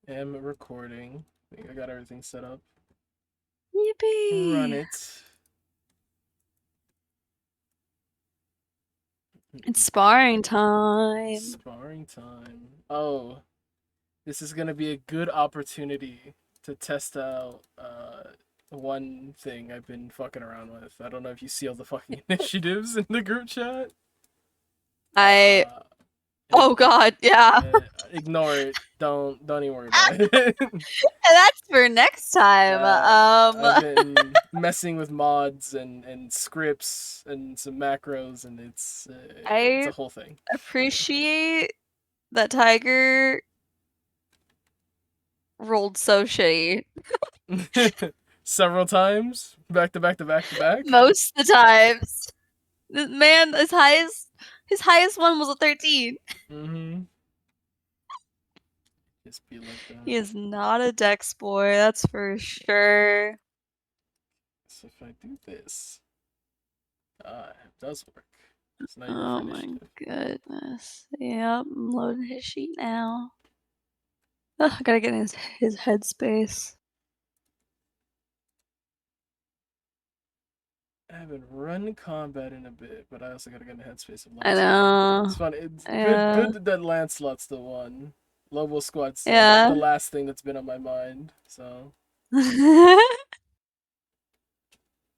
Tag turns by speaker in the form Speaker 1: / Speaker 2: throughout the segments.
Speaker 1: am recording. I think I got everything set up. Run
Speaker 2: Yippee!
Speaker 1: it.
Speaker 2: It's sparring time.
Speaker 1: Sparring time. Oh, this is gonna be a good opportunity to test out one thing I've been fucking around with. I don't know if you see all the fucking initiatives in the group chat.
Speaker 2: I.
Speaker 1: Uh,
Speaker 2: Oh God, yeah.
Speaker 1: Ignore it. Don't even worry about it.
Speaker 2: That's for next time.
Speaker 1: I've been messing with mods and scripts and some macros, and it's a
Speaker 2: I
Speaker 1: whole thing.
Speaker 2: appreciate that Tiger rolled so shitty
Speaker 1: Several times, back to back to back to back.
Speaker 2: most of the times. This man, his highest one was a 13.
Speaker 1: Mm-hmm. Just be like that.
Speaker 2: He is not a Dex boy, that's for sure.
Speaker 1: So if I do this, it does work. So now you roll
Speaker 2: Oh
Speaker 1: for
Speaker 2: my
Speaker 1: initiative.
Speaker 2: goodness. Yep, I'm loading his sheet now. Ugh, I gotta get in his headspace.
Speaker 1: I haven't run combat in a bit, but I also gotta get in the headspace of
Speaker 2: I
Speaker 1: Lancelot. It's
Speaker 2: know.
Speaker 1: fun. It's good.
Speaker 2: Yeah.
Speaker 1: Good that Lancelot's the one. Lobo Squad's
Speaker 2: Yeah.
Speaker 1: the last thing that's been on my mind. So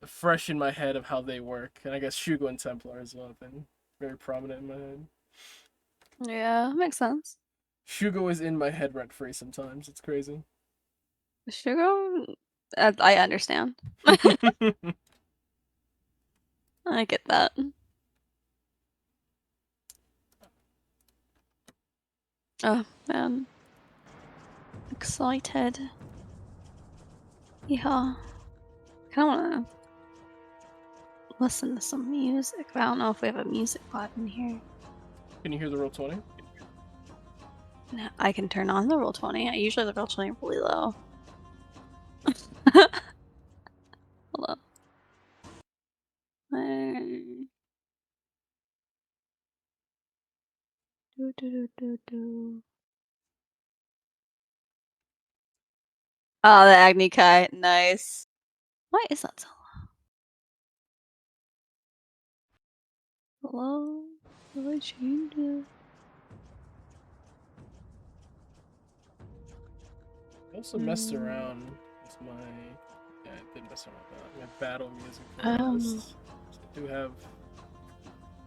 Speaker 1: fresh in my head of how they work, and I guess Shugo and Templar as well have been very prominent in my head.
Speaker 2: Yeah, makes sense.
Speaker 1: Shugo is in my head rent free sometimes. It's crazy.
Speaker 2: Sugar, I understand. I get that. Oh man, excited. Yeah, kind of wanna listen to some music, but I don't know if we have a music button here.
Speaker 1: Can you hear the roll 20?
Speaker 2: No, I can turn on the roll 20. I usually have the roll 20 really low. Hold on. Do, do, do, do, do. Oh, the Agni Kai. Nice. Why is that so low? Hello? Did I change it?
Speaker 1: I also messed around with my. Yeah, I did mess around with that. My battle music
Speaker 2: Oh.
Speaker 1: playlist. So I do have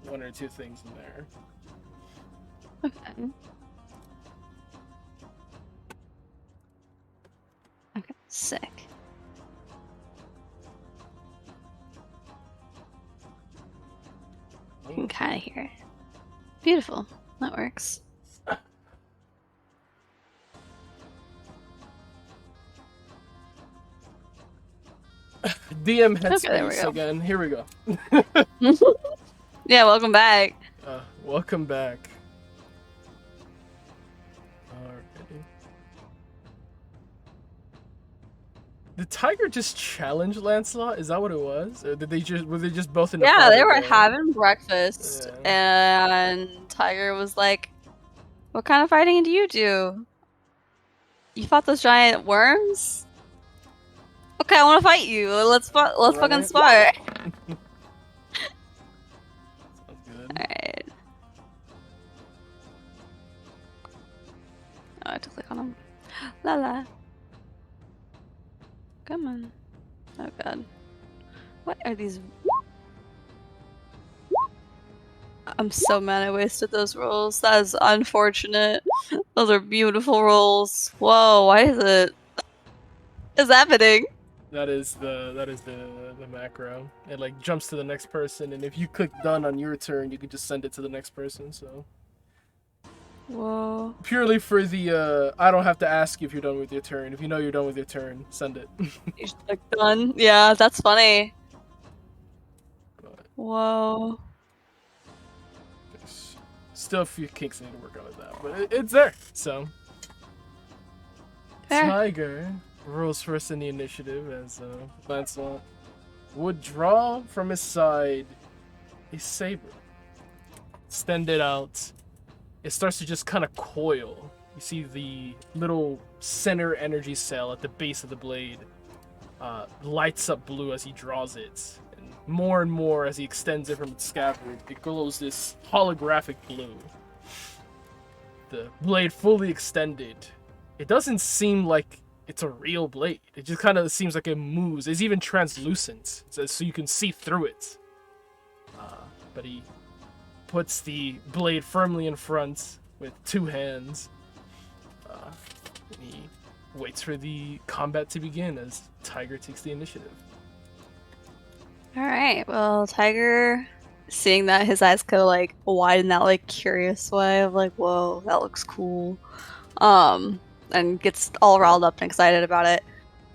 Speaker 1: one or two things in there.
Speaker 2: Okay. Okay, sick. You can kind of hear it. Beautiful. That works.
Speaker 1: DM
Speaker 2: Okay, there we
Speaker 1: headspace
Speaker 2: go.
Speaker 1: again. Here we go.
Speaker 2: Yeah, welcome back.
Speaker 1: Welcome back. Alrighty. Did Tiger just challenge Lancelot? Is that what it was? Or did they just were they just both in the
Speaker 2: Yeah, they were
Speaker 1: there?
Speaker 2: having breakfast, and Tiger was like, "What kind of fighting do you do? You fought those giant worms? Okay, I want to fight you. Let's fucking spar."
Speaker 1: Sounds good.
Speaker 2: Alright. Oh, I have to click on him. La. Come on. Oh god. What are these? I'm so mad I wasted those rolls. That is unfortunate. Those are beautiful rolls. Whoa, why is it? Is happening?
Speaker 1: That is the macro. It like jumps to the next person, and if you click done on your turn, you can just send it to the next person. So
Speaker 2: Whoa.
Speaker 1: purely for the I don't have to ask you if you're done with your turn. If you know you're done with your turn, send it.
Speaker 2: You just like done? Yeah, that's funny.
Speaker 1: But
Speaker 2: Whoa.
Speaker 1: there's still a few kinks I need to work out with that, but it's there. So
Speaker 2: Fair.
Speaker 1: Tiger rolls first in the initiative as Lancelot would draw from his side a saber, extend it out. It starts to just kind of coil You see the little center energy cell at the base of the blade lights up blue as he draws it. And more as he extends it from its scabbard, it glows this holographic blue. The blade fully extended. It doesn't seem like it's a real blade. It just kind of seems like it moves. It's even translucent, so you can see through it. But he puts the blade firmly in front with 2 hands. And he waits for the combat to begin as Tiger takes the initiative.
Speaker 2: Alright, well, Tiger, seeing that, his eyes go like wide in that like curious way of like, whoa, that looks cool. And gets all riled up and excited about it.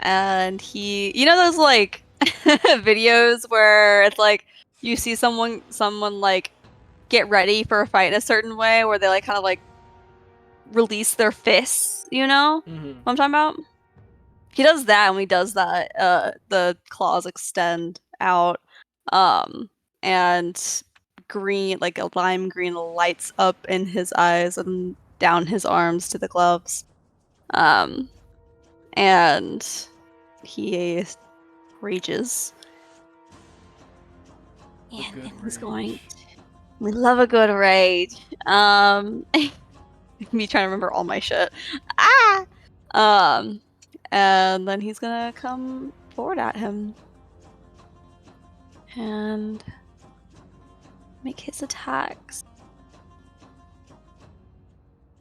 Speaker 2: And he, you know those like videos where it's like you see someone like get ready for a fight in a certain way where they like kind of like release their fists, you know what I'm talking about? He does that, and when he does that, the claws extend out, and green, like a lime green, lights up in his eyes and down his arms to the gloves. And he rages. And then he's going. We love a good rage. Me trying to remember all my shit. And then he's gonna come forward at him and make his attacks.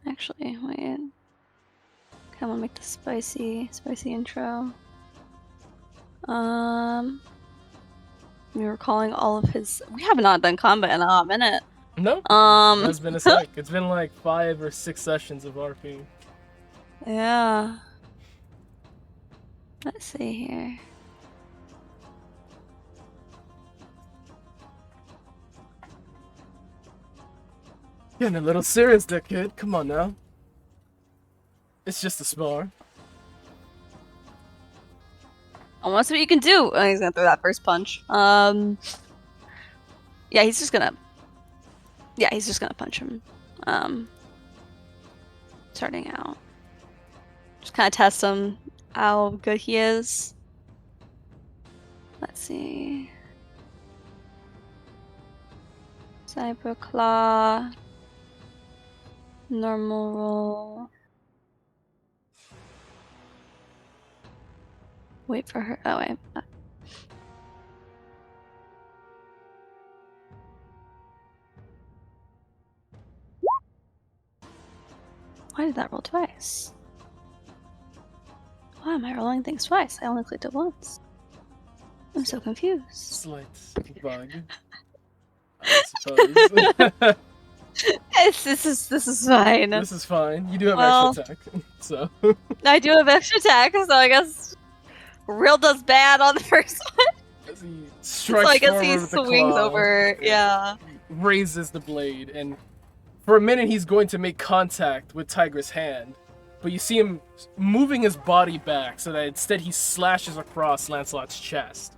Speaker 2: Actually, wait. Come on, make the spicy intro. We were calling all of his. We have not done combat in a hot minute.
Speaker 1: No. It's been a sec. It's been like 5 or 6 sessions of RP.
Speaker 2: Yeah. Let's see here.
Speaker 1: Getting a little serious there, kid. Come on now. It's just a spar.
Speaker 2: I want to see what you can do. Oh, he's gonna throw that first punch. Yeah, he's just gonna punch him. Starting out. Just kind of test him, how good he is. Let's see. Cyber Claw. Normal roll. Wait for her. Oh, wait. Why did that roll twice? Why am I rolling things twice? I only clicked it once. I'm so confused.
Speaker 1: Slight bug. I suppose.
Speaker 2: This is fine.
Speaker 1: This is fine. You do have extra attack, so.
Speaker 2: I do have extra attack, so I guess real does bad on the first one.
Speaker 1: As he strikes
Speaker 2: so I guess
Speaker 1: forward
Speaker 2: he
Speaker 1: with the
Speaker 2: swings
Speaker 1: claw,
Speaker 2: over. Yeah.
Speaker 1: Raises the blade, and for a minute he's going to make contact with Tiger's hand, but you see him moving his body back so that instead he slashes across Lancelot's chest.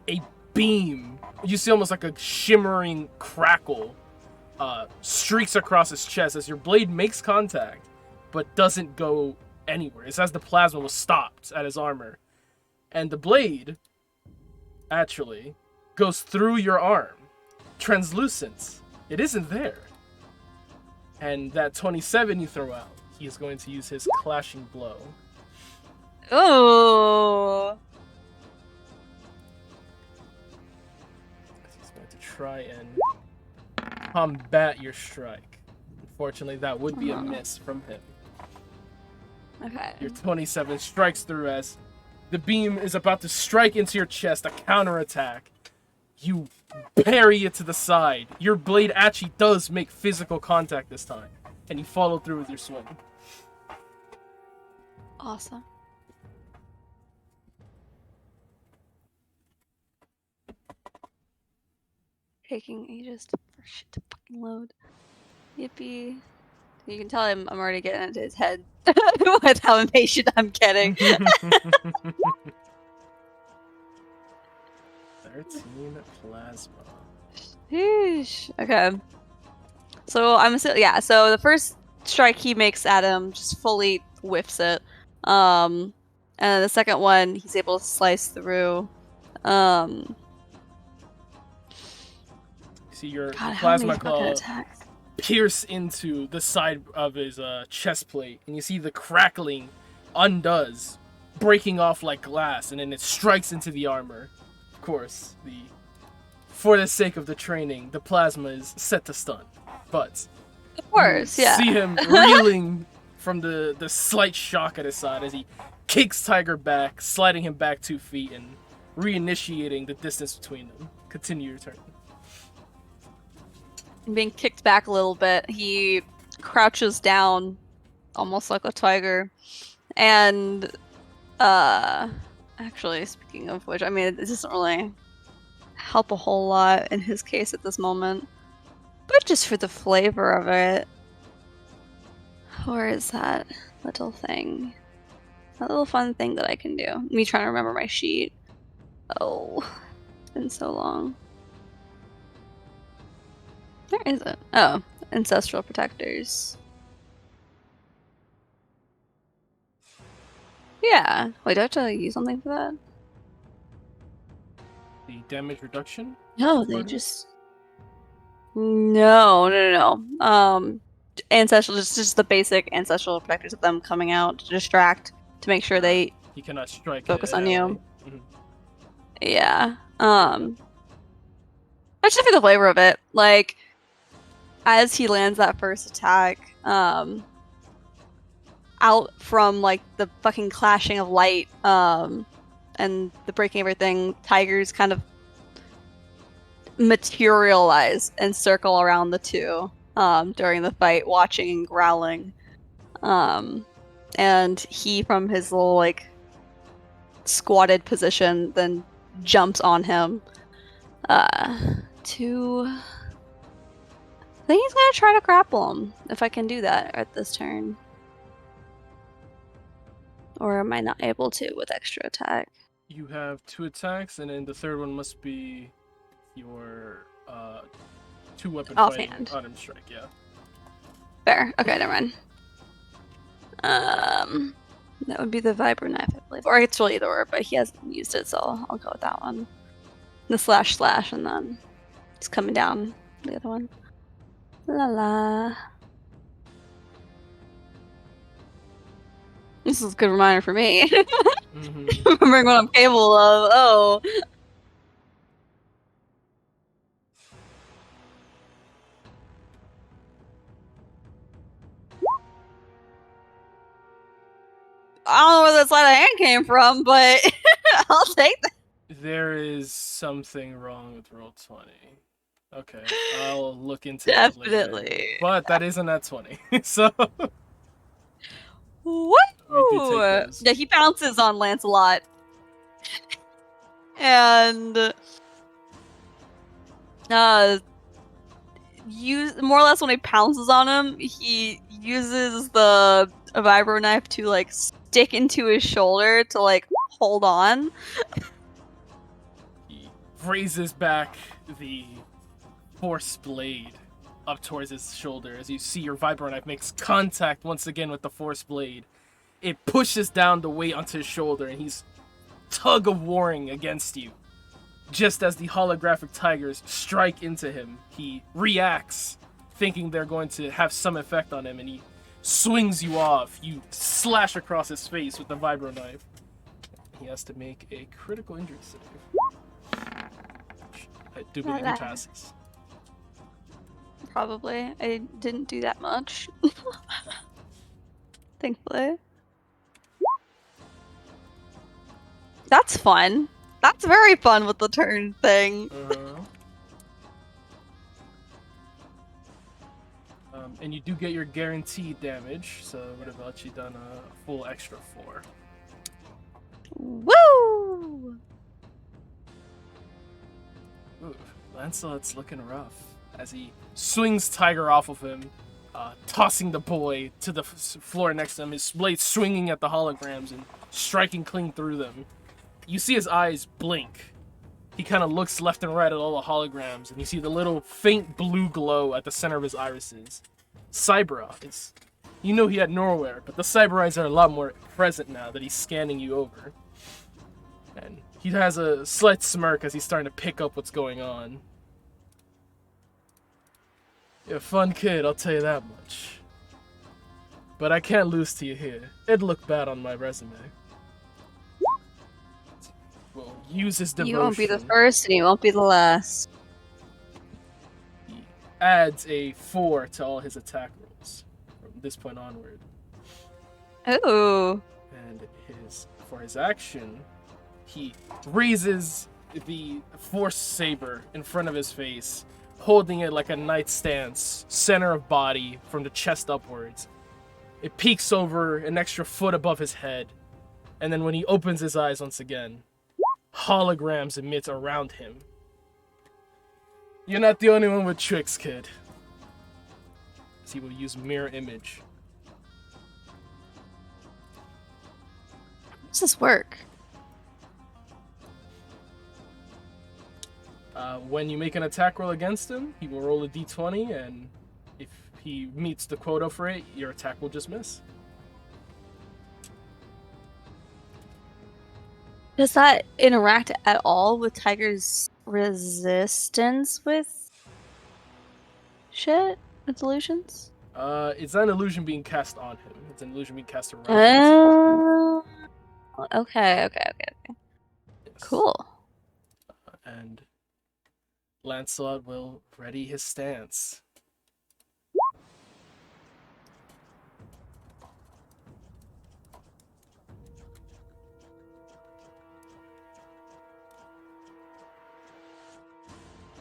Speaker 1: A beam, you see almost like a shimmering crackle, streaks across his chest as your blade makes contact, but doesn't go anywhere. It's as the plasma was stopped at his armor. And the blade, actually, goes through your arm. Translucent. It isn't there. And that 27 you throw out, he is going to use his clashing blow.
Speaker 2: Ooh.
Speaker 1: He's going to try and combat your strike. Unfortunately, that would be a miss from him.
Speaker 2: Okay.
Speaker 1: Your 27 strikes through as the beam is about to strike into your chest, a counterattack. You parry it to the side. Your blade actually does make physical contact this time, and you follow through with your swing.
Speaker 2: Awesome. Taking ages for shit to fucking load. Yippee. You can tell I'm already getting into his head with how impatient I'm getting.
Speaker 1: 13 plasma.
Speaker 2: Sheesh. Okay. So I'm assuming, yeah. So the first strike he makes at him just fully whiffs it. And the second one, he's able to slice through.
Speaker 1: See your
Speaker 2: God, how
Speaker 1: plasma
Speaker 2: many fucking
Speaker 1: claw
Speaker 2: attacks?
Speaker 1: pierce into the side of his chest plate, and you see the crackling undoes, breaking off like glass, and then it strikes into the armor. Of course, for the sake of the training, the plasma is set to stun, but
Speaker 2: Of course, yeah.
Speaker 1: see him reeling from the slight shock at his side as he kicks Tiger back, sliding him back 2 feet and reinitiating the distance between them. Continue your turn.
Speaker 2: Being kicked back a little bit, he crouches down, almost like a tiger, and actually, speaking of which, I mean, it doesn't really help a whole lot in his case at this moment, but just for the flavor of it. Where is that little thing? That little fun thing that I can do. Me trying to remember my sheet. Oh, it's been so long. Where is it? Oh, Ancestral Protectors. Yeah. Wait, do I have to use something for that?
Speaker 1: The damage reduction?
Speaker 2: No, they just... No. Ancestral, just the basic Ancestral Protectors of them coming out to distract, to make sure they
Speaker 1: He cannot strike
Speaker 2: focus
Speaker 1: an
Speaker 2: on
Speaker 1: ally.
Speaker 2: you.
Speaker 1: Mhm.
Speaker 2: Yeah. That's just for the flavor of it. Like, as he lands that first attack, out from like the fucking clashing of light, and the breaking of everything, tigers kind of materialize and circle around the two, during the fight, watching and growling. And he, from his little like squatted position, then jumps on him. I think he's gonna try to grapple him, if I can do that at this turn. Or am I not able to with extra attack?
Speaker 1: You have 2 attacks, and then the third one must be your 2-weapon fighting
Speaker 2: Offhand.
Speaker 1: unarmed strike. Yeah.
Speaker 2: Fair. Okay, never mind. That would be the Vibro Knife, I believe. Or it's really either or, but he hasn't used it, so I'll go with that one. The slash, and then it's coming down the other one. La la. This is a good reminder for me. Remembering what I'm capable of. Oh. I don't know where the sleight of hand came from, but I'll take that.
Speaker 1: There is something wrong with roll 20. Okay, I'll look into that later.
Speaker 2: Definitely.
Speaker 1: But that isn't at 20, so
Speaker 2: Woo! Yeah, he pounces on Lancelot. And more or less when he pounces on him, he uses the vibro knife to like stick into his shoulder to like hold on.
Speaker 1: He raises back the force blade up towards his shoulder as you see your vibro knife makes contact once again with the force blade. It pushes down the weight onto his shoulder, and he's tug-of-warring against you. Just as the holographic tigers strike into him, he reacts, thinking they're going to have some effect on him, and he swings you off. You slash across his face with the vibro knife. He has to make a critical injury save. I do believe he passes.
Speaker 2: Probably. I didn't do that much. Thankfully. That's fun. That's very fun with the turn thing.
Speaker 1: And you do get your guaranteed damage, so it would have actually done a full extra 4.
Speaker 2: Woo!
Speaker 1: Ooh, Lancelot's looking rough as he swings Tiger off of him, tossing the boy to the floor next to him, his blade swinging at the holograms and striking clean through them. You see his eyes blink. He kind of looks left and right at all the holograms, and you see the little faint blue glow at the center of his irises. Cybra, it's You knew he had Norware, but the cyber eyes are a lot more present now that he's scanning you over. And he has a slight smirk as he's starting to pick up what's going on. You're a fun kid, I'll tell you that much. But I can't lose to you here. It'd look bad on my resume. We'll use his devotion.
Speaker 2: You won't be the first and you won't be the last.
Speaker 1: He adds a 4 to all his attack rolls from this point onward.
Speaker 2: Ooh.
Speaker 1: And for his action, he raises the Force Saber in front of his face, holding it like a knight stance, center of body from the chest upwards. It peaks over an extra foot above his head, and then when he opens his eyes once again, holograms emit around him. You're not the only one with tricks, kid. As he will use mirror image.
Speaker 2: How does this work?
Speaker 1: When you make an attack roll against him, he will roll a d20, and if he meets the quota for it, your attack will just miss.
Speaker 2: Does that interact at all with Tiger's resistance with shit? With illusions?
Speaker 1: It's not an illusion being cast on him. It's an illusion being cast around him.
Speaker 2: Okay.
Speaker 1: Yes.
Speaker 2: Cool.
Speaker 1: And Lancelot will ready his stance.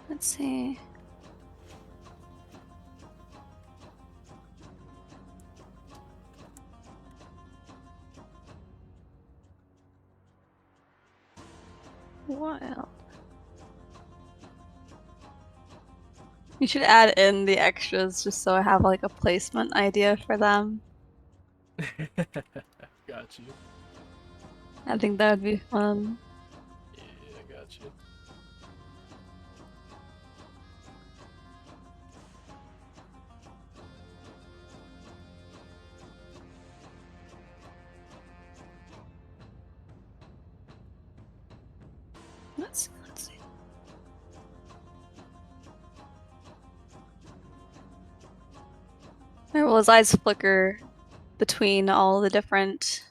Speaker 2: Let's see. Wild. You should add in the extras just so I have like a placement idea for them.
Speaker 1: Got you.
Speaker 2: I think that would be fun.
Speaker 1: Yeah, got you.
Speaker 2: Let's see. Alright, well, his eyes flicker between all the different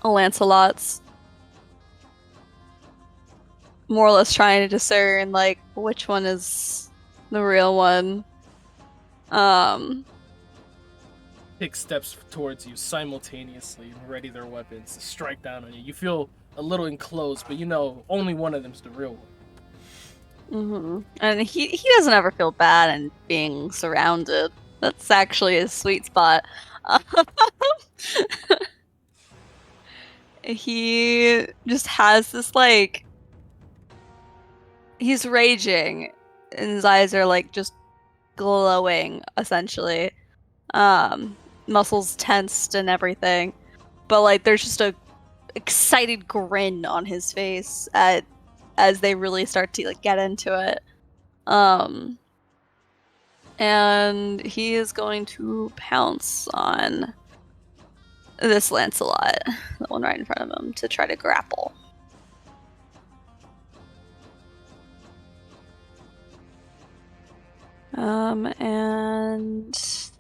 Speaker 2: Lancelots. More or less trying to discern, like, which one is the real one.
Speaker 1: Take steps towards you simultaneously and ready their weapons to strike down on you. You feel a little enclosed, but you know only one of them's the real one.
Speaker 2: And he doesn't ever feel bad in being surrounded. That's actually his sweet spot. He just has this, like, he's raging and his eyes are like just glowing essentially. Muscles tensed and everything, but like there's just a excited grin on his face as they really start to like get into it. And he is going to pounce on this Lancelot, the one right in front of him, to try to grapple. And just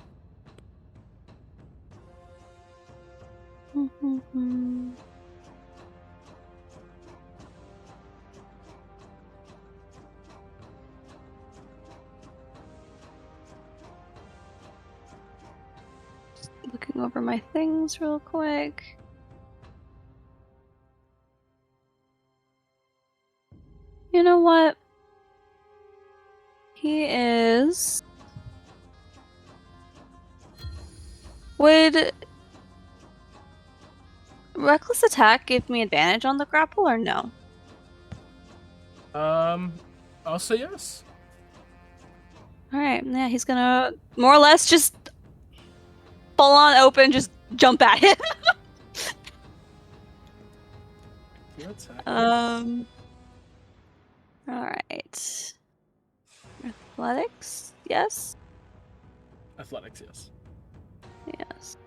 Speaker 2: looking over my things real quick. You know what? He is... Would Reckless Attack give me advantage on the grapple or no?
Speaker 1: I'll say yes.
Speaker 2: Alright, yeah, he's gonna more or less just full on open, just jump at him. Alright. Athletics, yes?
Speaker 1: Athletics, yes.
Speaker 2: Yes.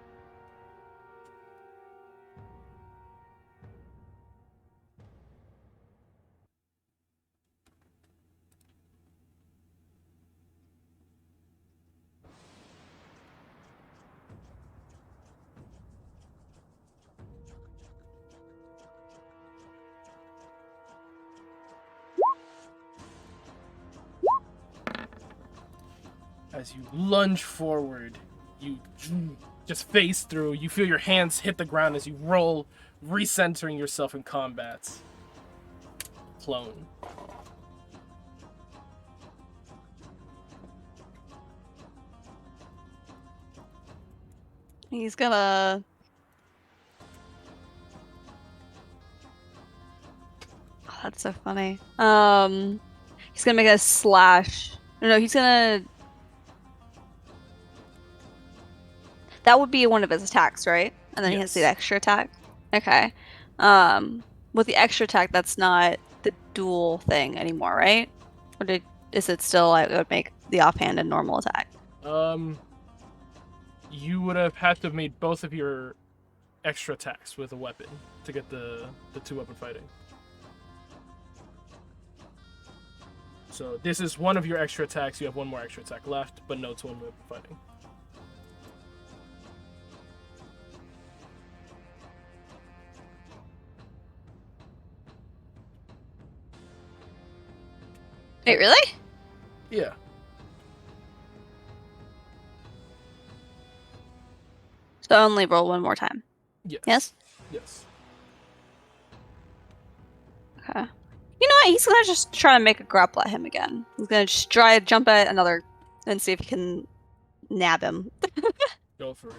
Speaker 1: As you lunge forward, you just face through. You feel your hands hit the ground as you roll, recentering yourself in combat. Clone.
Speaker 2: He's gonna... Oh, that's so funny. He's gonna make a slash. No, he's gonna... That would be one of his attacks, right? And then he has the
Speaker 1: Yes.
Speaker 2: extra attack. Okay. With the extra attack, that's not the dual thing anymore, right? Or is it still like it would make the offhand a normal attack?
Speaker 1: You would have had to have made both of your extra attacks with a weapon to get the 2-weapon fighting. So this is one of your extra attacks. You have one more extra attack left, but no 2-weapon fighting.
Speaker 2: Wait, really?
Speaker 1: Yeah.
Speaker 2: So only roll one more time.
Speaker 1: Yes.
Speaker 2: Yes?
Speaker 1: Yes.
Speaker 2: Okay. You know what? He's gonna just try to make a grapple at him again. He's gonna just try to jump at another and see if he can nab him.
Speaker 1: Go for it.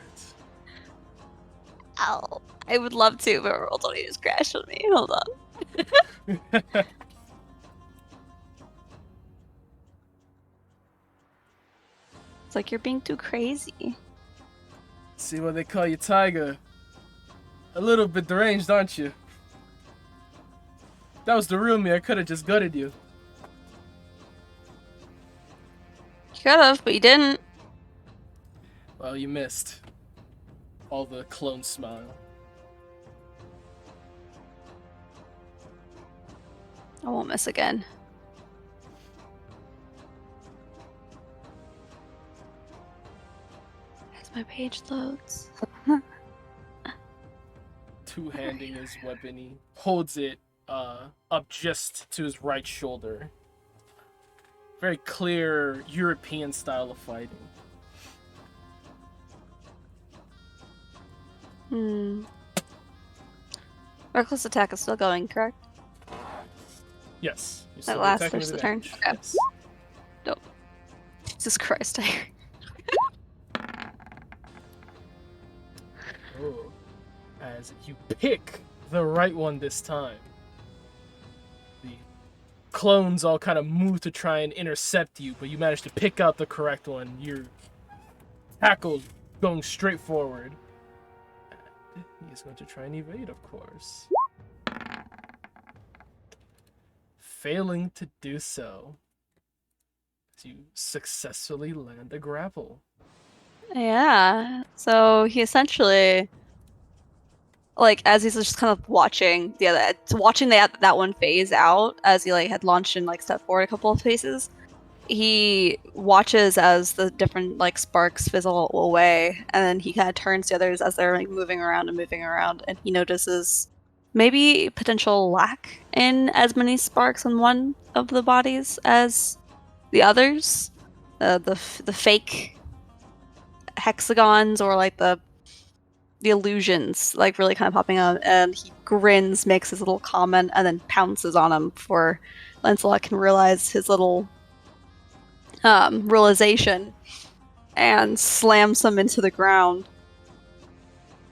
Speaker 2: Ow. I would love to, but roll only just crashed on me. Hold on. It's like you're being too crazy.
Speaker 1: See why they call you Tiger. A little bit deranged, aren't you? If that was the real me, I could have just gutted you.
Speaker 2: You could have, but you didn't.
Speaker 1: Well, you missed. All the clone smile.
Speaker 2: I won't miss again. As my page loads.
Speaker 1: Two-handing his weapon, he holds it up just to his right shoulder. Very clear European style of fighting.
Speaker 2: Reckless attack is still going, correct?
Speaker 1: Yes.
Speaker 2: That last finish the turn. Okay.
Speaker 1: Yes.
Speaker 2: Dope. Jesus Christ,
Speaker 1: Oh. As you pick the right one this time, the clones all kind of move to try and intercept you, but you manage to pick out the correct one. Your tackle going straight forward. And he's going to try and evade, of course. Failing to do so, as you successfully land a grapple.
Speaker 2: Yeah. So he essentially, like, as he's just kind of watching that one phase out, as he like had launched and like stepped forward a couple of phases, he watches as the different like sparks fizzle away, and then he kind of turns the others as they're like moving around, and he notices maybe potential lack in as many sparks on one of the bodies as the others. The fake hexagons or like the illusions like really kind of popping up, and he grins, makes his little comment, and then pounces on him before Lancelot can realize his little realization and slams him into the ground.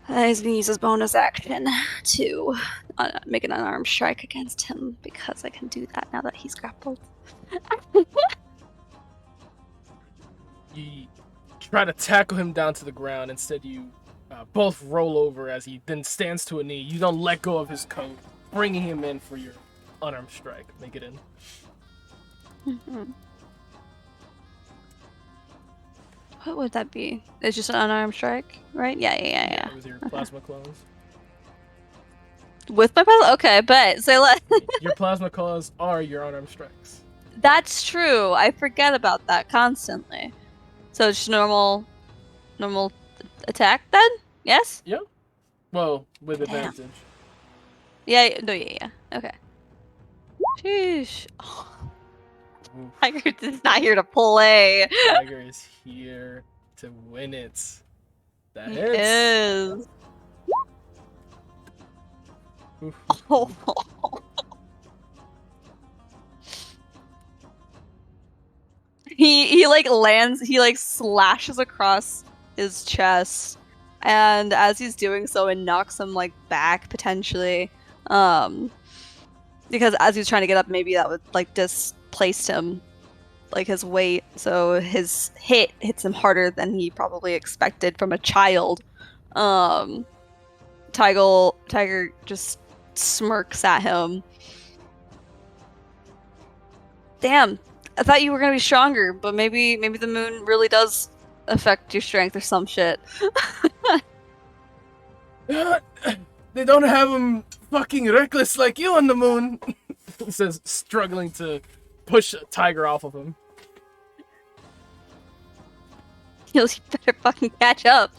Speaker 2: He's gonna use his bonus action to make an unarmed strike against him, because I can do that now that he's grappled.
Speaker 1: You try to tackle him down to the ground. Instead, you both roll over as he then stands to a knee. You don't let go of his coat, bringing him in for your unarmed strike. Make it in.
Speaker 2: What would that be? It's just an unarmed strike, right? Yeah.
Speaker 1: With your
Speaker 2: Okay.
Speaker 1: plasma claws.
Speaker 2: With my plasma? Okay, but say let.
Speaker 1: Your plasma claws are your unarmed strikes.
Speaker 2: That's true. I forget about that constantly. So it's just normal attack then? Yes?
Speaker 1: Yeah. Well, with
Speaker 2: Damn.
Speaker 1: advantage.
Speaker 2: Yeah. Okay. Sheesh. Tiger is not here to play.
Speaker 1: Tiger is here to win it. That
Speaker 2: He
Speaker 1: hits.
Speaker 2: is.
Speaker 1: Oof.
Speaker 2: Oh. He like lands, he like slashes across his chest, and as he's doing so, it knocks him like back potentially. Because as he was trying to get up, maybe that would like displace him, like his weight. So his hit hits him harder than he probably expected from a child. Tiger just smirks at him. Damn, I thought you were gonna be stronger, but maybe the moon really does affect your strength or some shit.
Speaker 1: They don't have him fucking reckless like you on the moon. He says, struggling to push Tiger off of him.
Speaker 2: You better fucking catch up.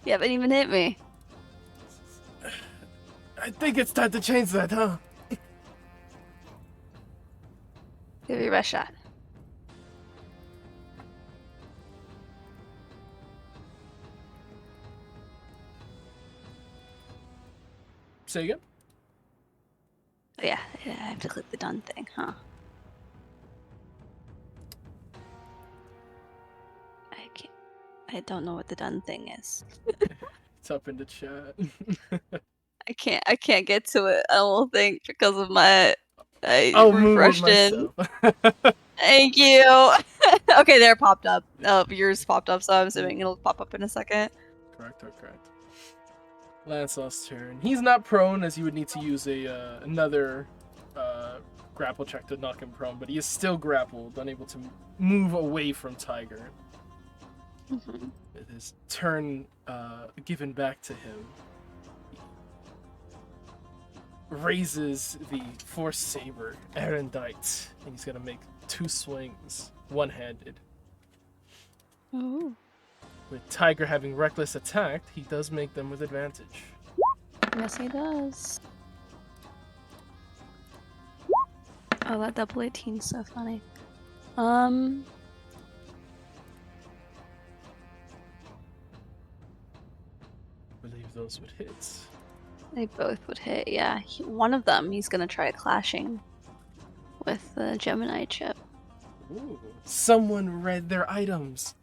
Speaker 2: You haven't even hit me.
Speaker 1: I think it's time to change that, huh?
Speaker 2: Give me your best shot.
Speaker 1: Say again?
Speaker 2: Oh, yeah, I have to click the done thing, huh? I don't know what the done thing is.
Speaker 1: It's up in the chat.
Speaker 2: I can't get to it, I don't think, because of my
Speaker 1: I'll move it
Speaker 2: refreshed in.
Speaker 1: myself.
Speaker 2: Thank you. Okay, there it popped up. Yours popped up, so I'm assuming it'll pop up in a second.
Speaker 1: Correct. Lancelot's turn. He's not prone, as you would need to use a another grapple check to knock him prone, but he is still grappled, unable to move away from Tiger.
Speaker 2: Mm-hmm.
Speaker 1: With his turn given back to him, he raises the Force Saber, Erendite, and he's gonna make 2 swings, one-handed.
Speaker 2: Ooh.
Speaker 1: With Tiger having reckless attacked, he does make them with advantage.
Speaker 2: Yes, he does. Oh, that double 18 is so funny.
Speaker 1: I believe those would hit.
Speaker 2: They both would hit, yeah. One of them, he's gonna try clashing with the Gemini chip.
Speaker 1: Ooh, someone read their items.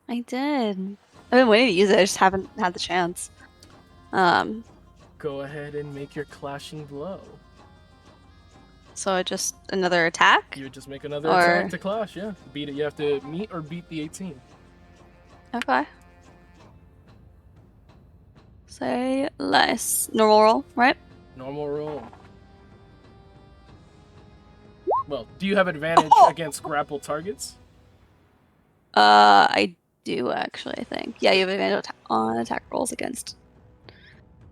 Speaker 2: I did. I've been waiting to use it, I just haven't had the chance.
Speaker 1: Go ahead and make your clashing blow.
Speaker 2: So just another attack?
Speaker 1: You would just make another attack to clash, yeah. Beat it. You have to meet or beat the 18.
Speaker 2: Okay. Say less. Normal roll, right?
Speaker 1: Normal roll. Well, do you have advantage against grapple targets?
Speaker 2: I do actually, I think. Yeah, you have advantage on attack rolls against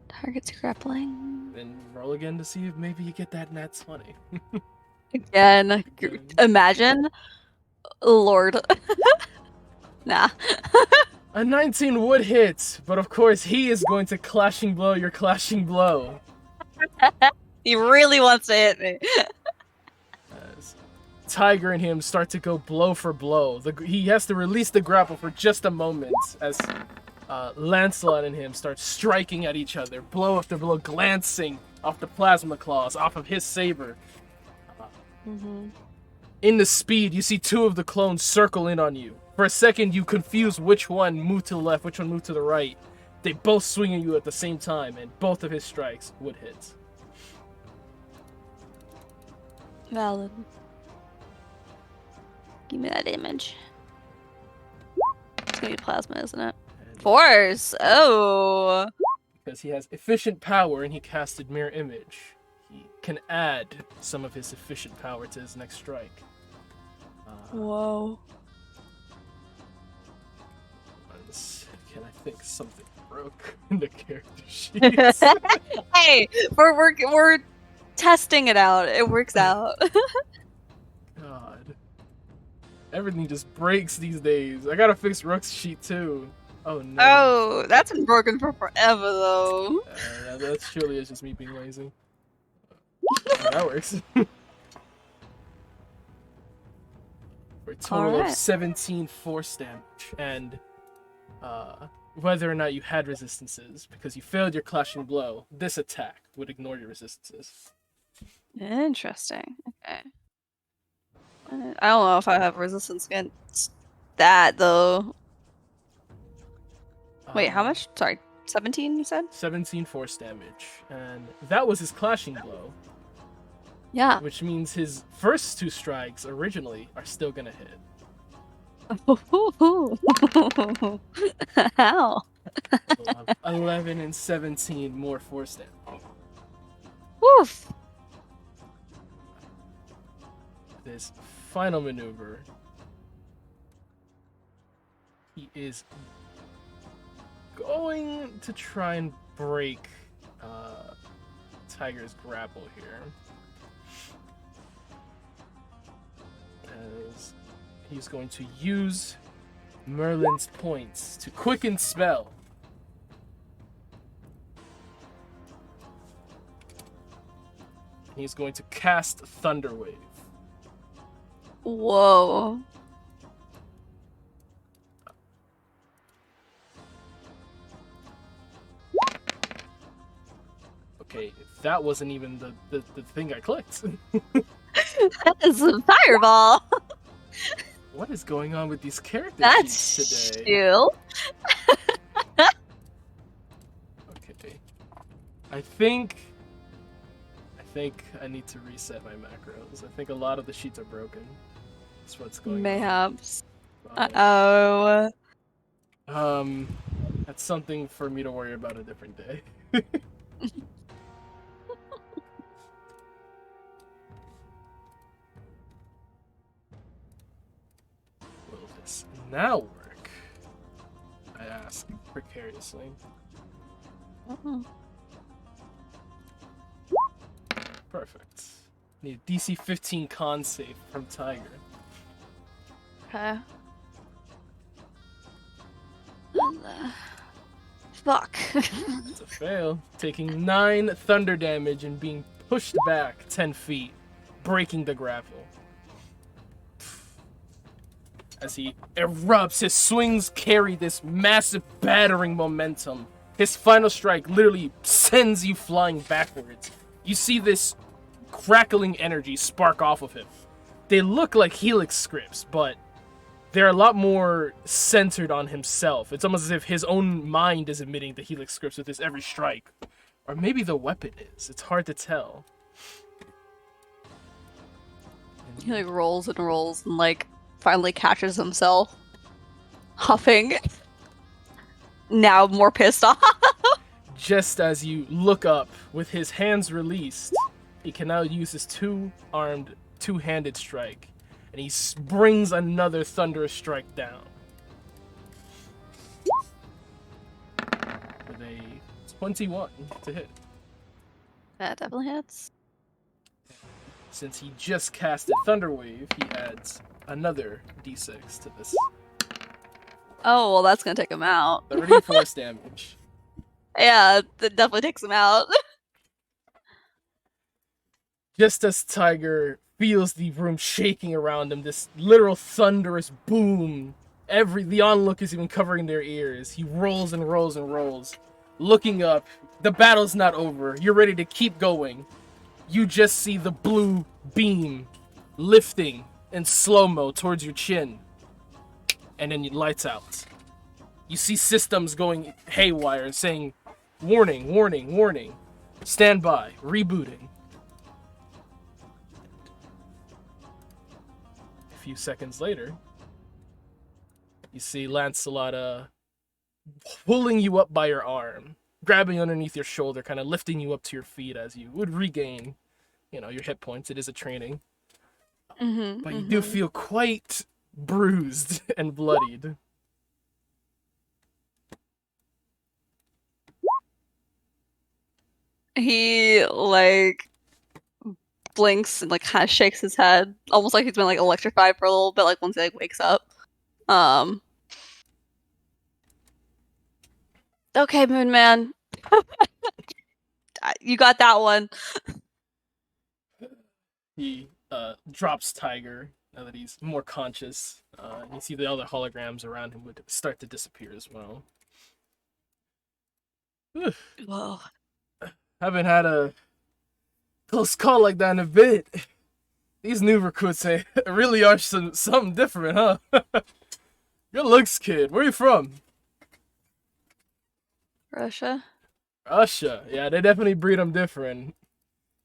Speaker 2: targets grappling.
Speaker 1: Then roll again to see if maybe you get that nat 20.
Speaker 2: Again. Imagine. Lord. Nah.
Speaker 1: A 19 would hit, but of course he is going to clashing blow your clashing blow.
Speaker 2: He really wants to hit me.
Speaker 1: As Tiger and him start to go blow for blow. He has to release the grapple for just a moment as Lancelot and him start striking at each other, blow after blow, glancing off the plasma claws, off of his saber. In the speed, you see 2 of the clones circle in on you. For a second, you confuse which one moved to the left, which one moved to the right. They both swing at you at the same time, and both of his strikes would hit.
Speaker 2: Valid. Give me that image. It's gonna be plasma, isn't it? Force! Oh!
Speaker 1: Because he has efficient power and he casted Mirror Image, he can add some of his efficient power to his next strike.
Speaker 2: Whoa.
Speaker 1: Can I think something broke in the character sheets?
Speaker 2: Hey, we're testing it out. It works out.
Speaker 1: God. Everything just breaks these days. I gotta fix Rook's sheet too. Oh no.
Speaker 2: Oh, that's been broken for forever though.
Speaker 1: That's surely is just me being lazy. Oh, that works. For a total of 17 force damage, and whether or not you had resistances, because you failed your clashing blow, this attack would ignore your resistances.
Speaker 2: Interesting. Okay. I don't know if I have resistance against that though. Wait, how much? Sorry, 17 you said?
Speaker 1: 17 force damage, and that was his clashing blow.
Speaker 2: Yeah.
Speaker 1: Which means his first 2 strikes originally are still gonna hit.
Speaker 2: How?
Speaker 1: 11 and 17 more force damage.
Speaker 2: Woof.
Speaker 1: This final maneuver, he is going to try and break Tiger's grapple here. As he's going to use Merlin's points to quicken spell. He's going to cast Thunder Wave.
Speaker 2: Whoa.
Speaker 1: Okay, that wasn't even the thing I clicked.
Speaker 2: That is a fireball.
Speaker 1: What is going on with these character
Speaker 2: That's
Speaker 1: sheets today?
Speaker 2: chill.
Speaker 1: Okay. I think I need to reset my macros. I think a lot of the sheets are broken. That's what's going
Speaker 2: Mayhaps.
Speaker 1: on.
Speaker 2: Uh-oh.
Speaker 1: That's something for me to worry about a different day. Will this now work? I ask precariously. Perfect. Need a DC 15 con save from Tiger.
Speaker 2: Okay. Fuck.
Speaker 1: It's a fail. Taking 9 thunder damage and being pushed back 10 feet, breaking the grapple. As he erupts, his swings carry this massive battering momentum. His final strike literally sends you flying backwards. You see this crackling energy spark off of him. They look like helix scripts, but they're a lot more centered on himself. It's almost as if his own mind is emitting the helix scripts with his every strike. Or maybe the weapon is. It's hard to tell.
Speaker 2: He like rolls and rolls and like finally catches himself huffing. Now more pissed off.
Speaker 1: Just as you look up with his hands released, he can now use his two-handed strike. And he brings another thunderous strike down. With a 21 to hit.
Speaker 2: That definitely hits.
Speaker 1: Since he just casted Thunder Wave, he adds another d6 to this.
Speaker 2: Oh, well, that's gonna take him out.
Speaker 1: 30 force damage.
Speaker 2: Yeah, that definitely takes him out.
Speaker 1: Just as Tiger feels the room shaking around him, this literal thunderous boom. The onlook is even covering their ears. He rolls and rolls and rolls. Looking up, the battle's not over. You're ready to keep going. You just see the blue beam lifting in slow-mo towards your chin. And then it lights out. You see systems going haywire and saying, warning, warning, warning. Stand by, rebooting. A few seconds later, you see Lancelot pulling you up by your arm, grabbing underneath your shoulder, kind of lifting you up to your feet as you would regain your hit points. It is a training. But you do
Speaker 2: Mm-hmm.
Speaker 1: feel quite bruised and bloodied.
Speaker 2: He like blinks and like kind of shakes his head, almost like he's been like electrified for a little bit, like once he like wakes up. Um. Okay, Moon Man, you got that one.
Speaker 1: He drops Tiger now that he's more conscious. You see the other holograms around him would start to disappear as well.
Speaker 2: Whoa.
Speaker 1: Haven't had a close call like that in a bit. These new recruits really are something different, huh? Good looks, kid. Where you from?
Speaker 2: Russia.
Speaker 1: Russia. Yeah, they definitely breed them different.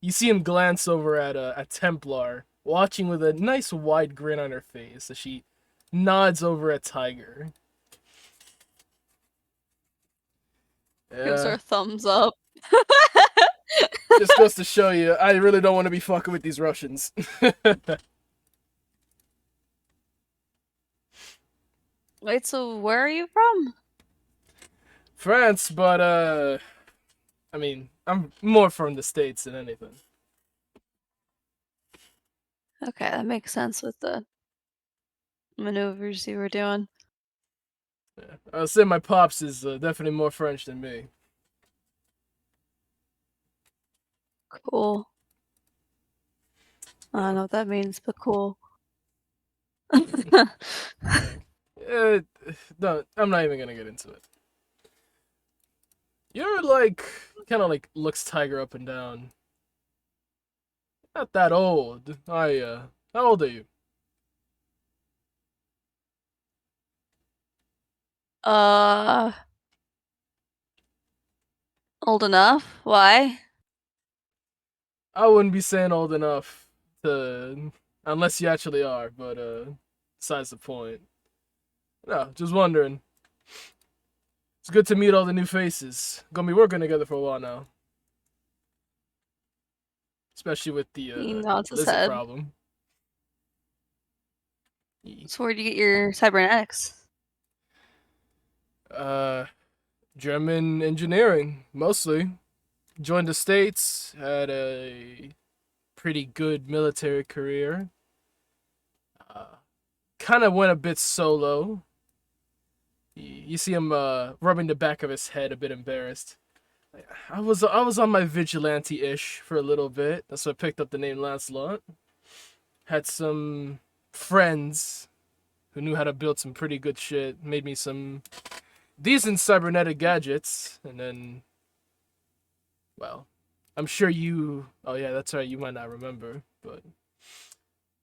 Speaker 1: You see him glance over at Templar, watching with a nice wide grin on her face as she nods over at Tiger.
Speaker 2: Gives her
Speaker 1: Yeah,
Speaker 2: a thumbs up.
Speaker 1: just goes to show you, I really don't want to be fucking with these Russians.
Speaker 2: Wait, so where are you from?
Speaker 1: France, but I mean, I'm more from the States than anything.
Speaker 2: Okay, that makes sense with the maneuvers you were doing.
Speaker 1: Yeah. I'll say my pops is definitely more French than me.
Speaker 2: Cool. I don't know what that means, but cool.
Speaker 1: Uh, don't. I'm not even gonna get into it. You're like, kind of like looks Tiger up and down. Not that old. How old are you?
Speaker 2: uh, Old enough? Why?
Speaker 1: I wouldn't be saying old enough to, unless you actually are. But besides the point. No, just wondering. It's good to meet all the new faces. Gonna be working together for a while now, especially with the
Speaker 2: He nods his
Speaker 1: lizard
Speaker 2: head.
Speaker 1: problem.
Speaker 2: So where'd you get your cybernetics?
Speaker 1: Uh, German engineering mostly. Joined the States, had a pretty good military career. Uh, kind of went a bit solo. You see him rubbing the back of his head, a bit embarrassed. I was on my vigilante ish for a little bit. That's why I picked up the name Lancelot. Had some friends who knew how to build some pretty good shit. Made me some decent cybernetic gadgets, and then, well, I'm sure you. Oh yeah, that's right. You might not remember, but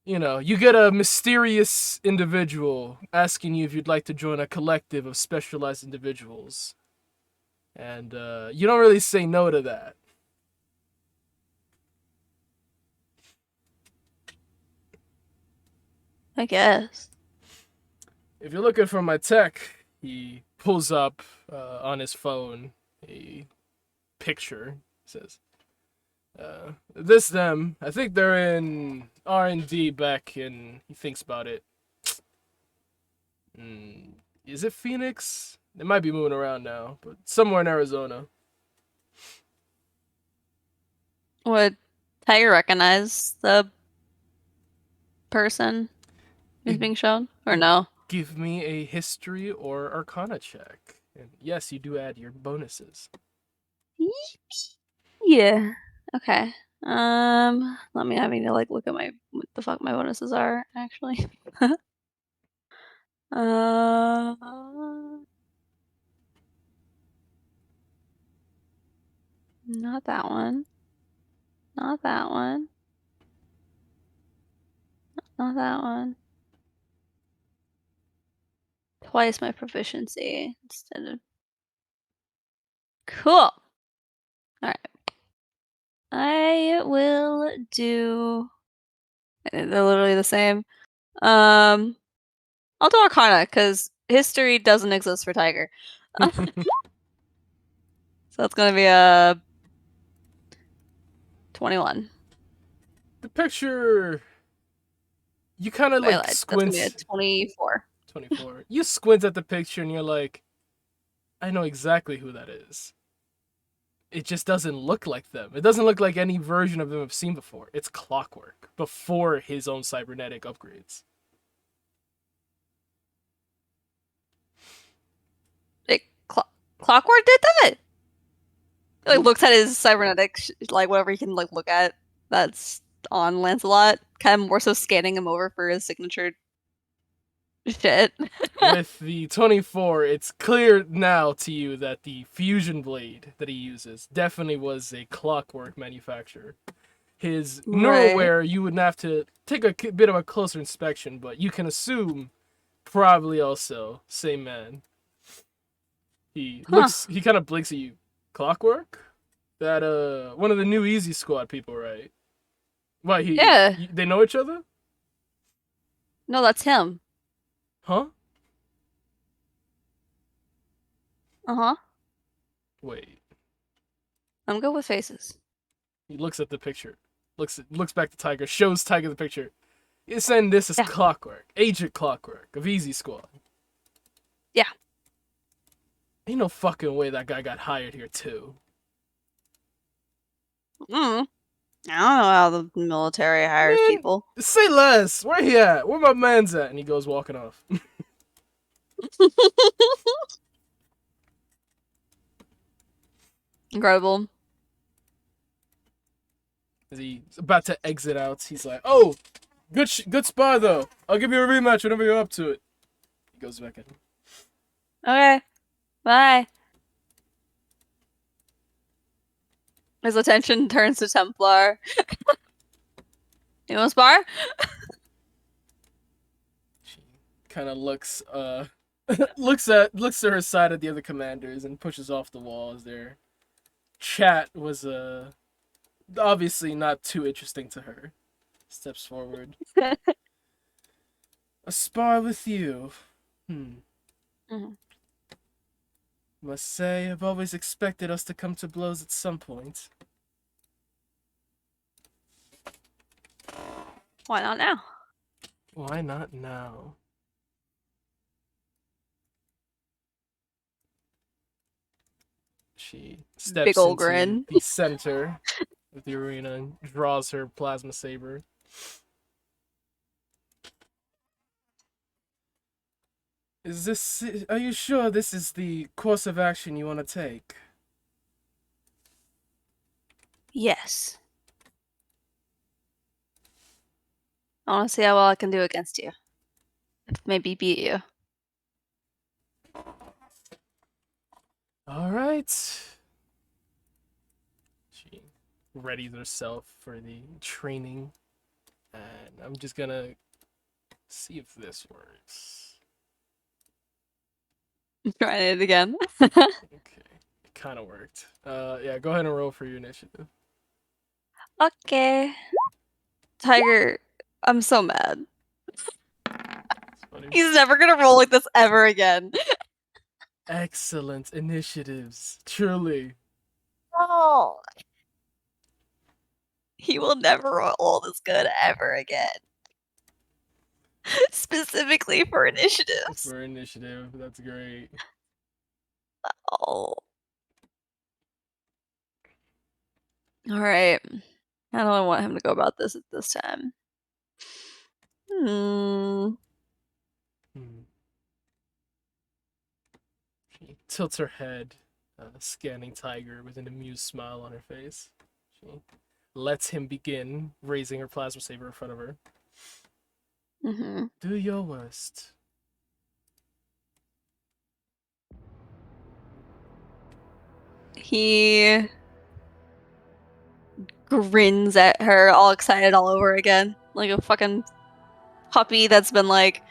Speaker 1: you get a mysterious individual asking you if you'd like to join a collective of specialized individuals. And you don't really say no to that.
Speaker 2: I guess.
Speaker 1: If you're looking for my tech, he pulls up on his phone a picture. Says, "This them. I think they're in R&D back in." He thinks about it. Is it Phoenix? They might be moving around now, but somewhere in Arizona.
Speaker 2: Would Tiger recognize the person who's
Speaker 1: It,
Speaker 2: being shown? Or
Speaker 1: it
Speaker 2: no?
Speaker 1: Give me a history or Arcana check, and yes, you do add your bonuses.
Speaker 2: Yeah. Okay. Let me. I mean, to like look at my what the fuck my bonuses are actually. uh, Not that one. Not that one. Not that one. Twice my proficiency instead of. Cool. All right. I will do. They're literally the same. Um, I'll do Arcana because history doesn't exist for Tiger. So it's gonna be a 21.
Speaker 1: The picture. You kind of like
Speaker 2: Twilight. That's gonna be a
Speaker 1: squint.
Speaker 2: 24.
Speaker 1: 24. You squint at the picture and you're like, I know exactly who that is. It just doesn't look like them. It doesn't look like any version of them I've seen before. It's Clockwork before his own cybernetic upgrades.
Speaker 2: Clockwork did that? Like looks at his cybernetic, like whatever he can like look at that's on Lancelot, kind of more so scanning him over for his signature shit.
Speaker 1: With the 24, it's clear now to you that the fusion blade that he uses definitely was a Clockwork manufacturer. His Neuroware, you would have to take a bit of a closer inspection, but you can assume probably also same man. He looks, he kind of blinks at you. Clockwork? That, one of the new Easy Squad people, right? Why, they know each other?
Speaker 2: No, that's him.
Speaker 1: Huh?
Speaker 2: Uh-huh.
Speaker 1: Wait.
Speaker 2: I'm good with faces.
Speaker 1: He looks at the picture. Looks back to Tiger. Shows Tiger the picture. He's saying this is Clockwork. Agent Clockwork of Easy Squad.
Speaker 2: Yeah.
Speaker 1: Ain't no fucking way that guy got hired here too.
Speaker 2: I don't know how the military hires people.
Speaker 1: Say less. Where he at? Where my man's at? And he goes walking off.
Speaker 2: Incredible.
Speaker 1: As he's about to exit out, he's like, "Oh, good spy though. I'll give you a rematch whenever you're up to it." He goes back in.
Speaker 2: Okay. Bye. His attention turns to Templar. You want to spar?
Speaker 1: She kind of looks looks to her side at the other commanders and pushes off the wall as their chat was obviously not too interesting to her. Steps forward. A spar with you. Must say, I've always expected us to come to blows at some point.
Speaker 2: Why not now?
Speaker 1: Why not now? She steps into
Speaker 2: grin.
Speaker 1: the center of the arena and draws her plasma saber. Are you sure this is the course of action you want to take?
Speaker 2: Yes. I want to see how well I can do against you. Maybe beat you.
Speaker 1: All right. She readies herself for the training, and I'm just gonna see if this works.
Speaker 2: Trying it again.
Speaker 1: Okay, it kind of worked. Yeah, go ahead and roll for your initiative.
Speaker 2: Okay. Tiger, I'm so mad. He's never gonna roll like this ever again.
Speaker 1: Excellent initiatives, truly.
Speaker 2: Oh. He will never roll this good ever again. Specifically for initiatives.
Speaker 1: For initiative, that's great.
Speaker 2: Oh. Alright. How do I want him to go about this at this time?
Speaker 1: She tilts her head, scanning Tiger with an amused smile on her face. She lets him begin, raising her plasma saber in front of her. Do your worst.
Speaker 2: He grins at her, all excited all over again. Like a fucking puppy that's been like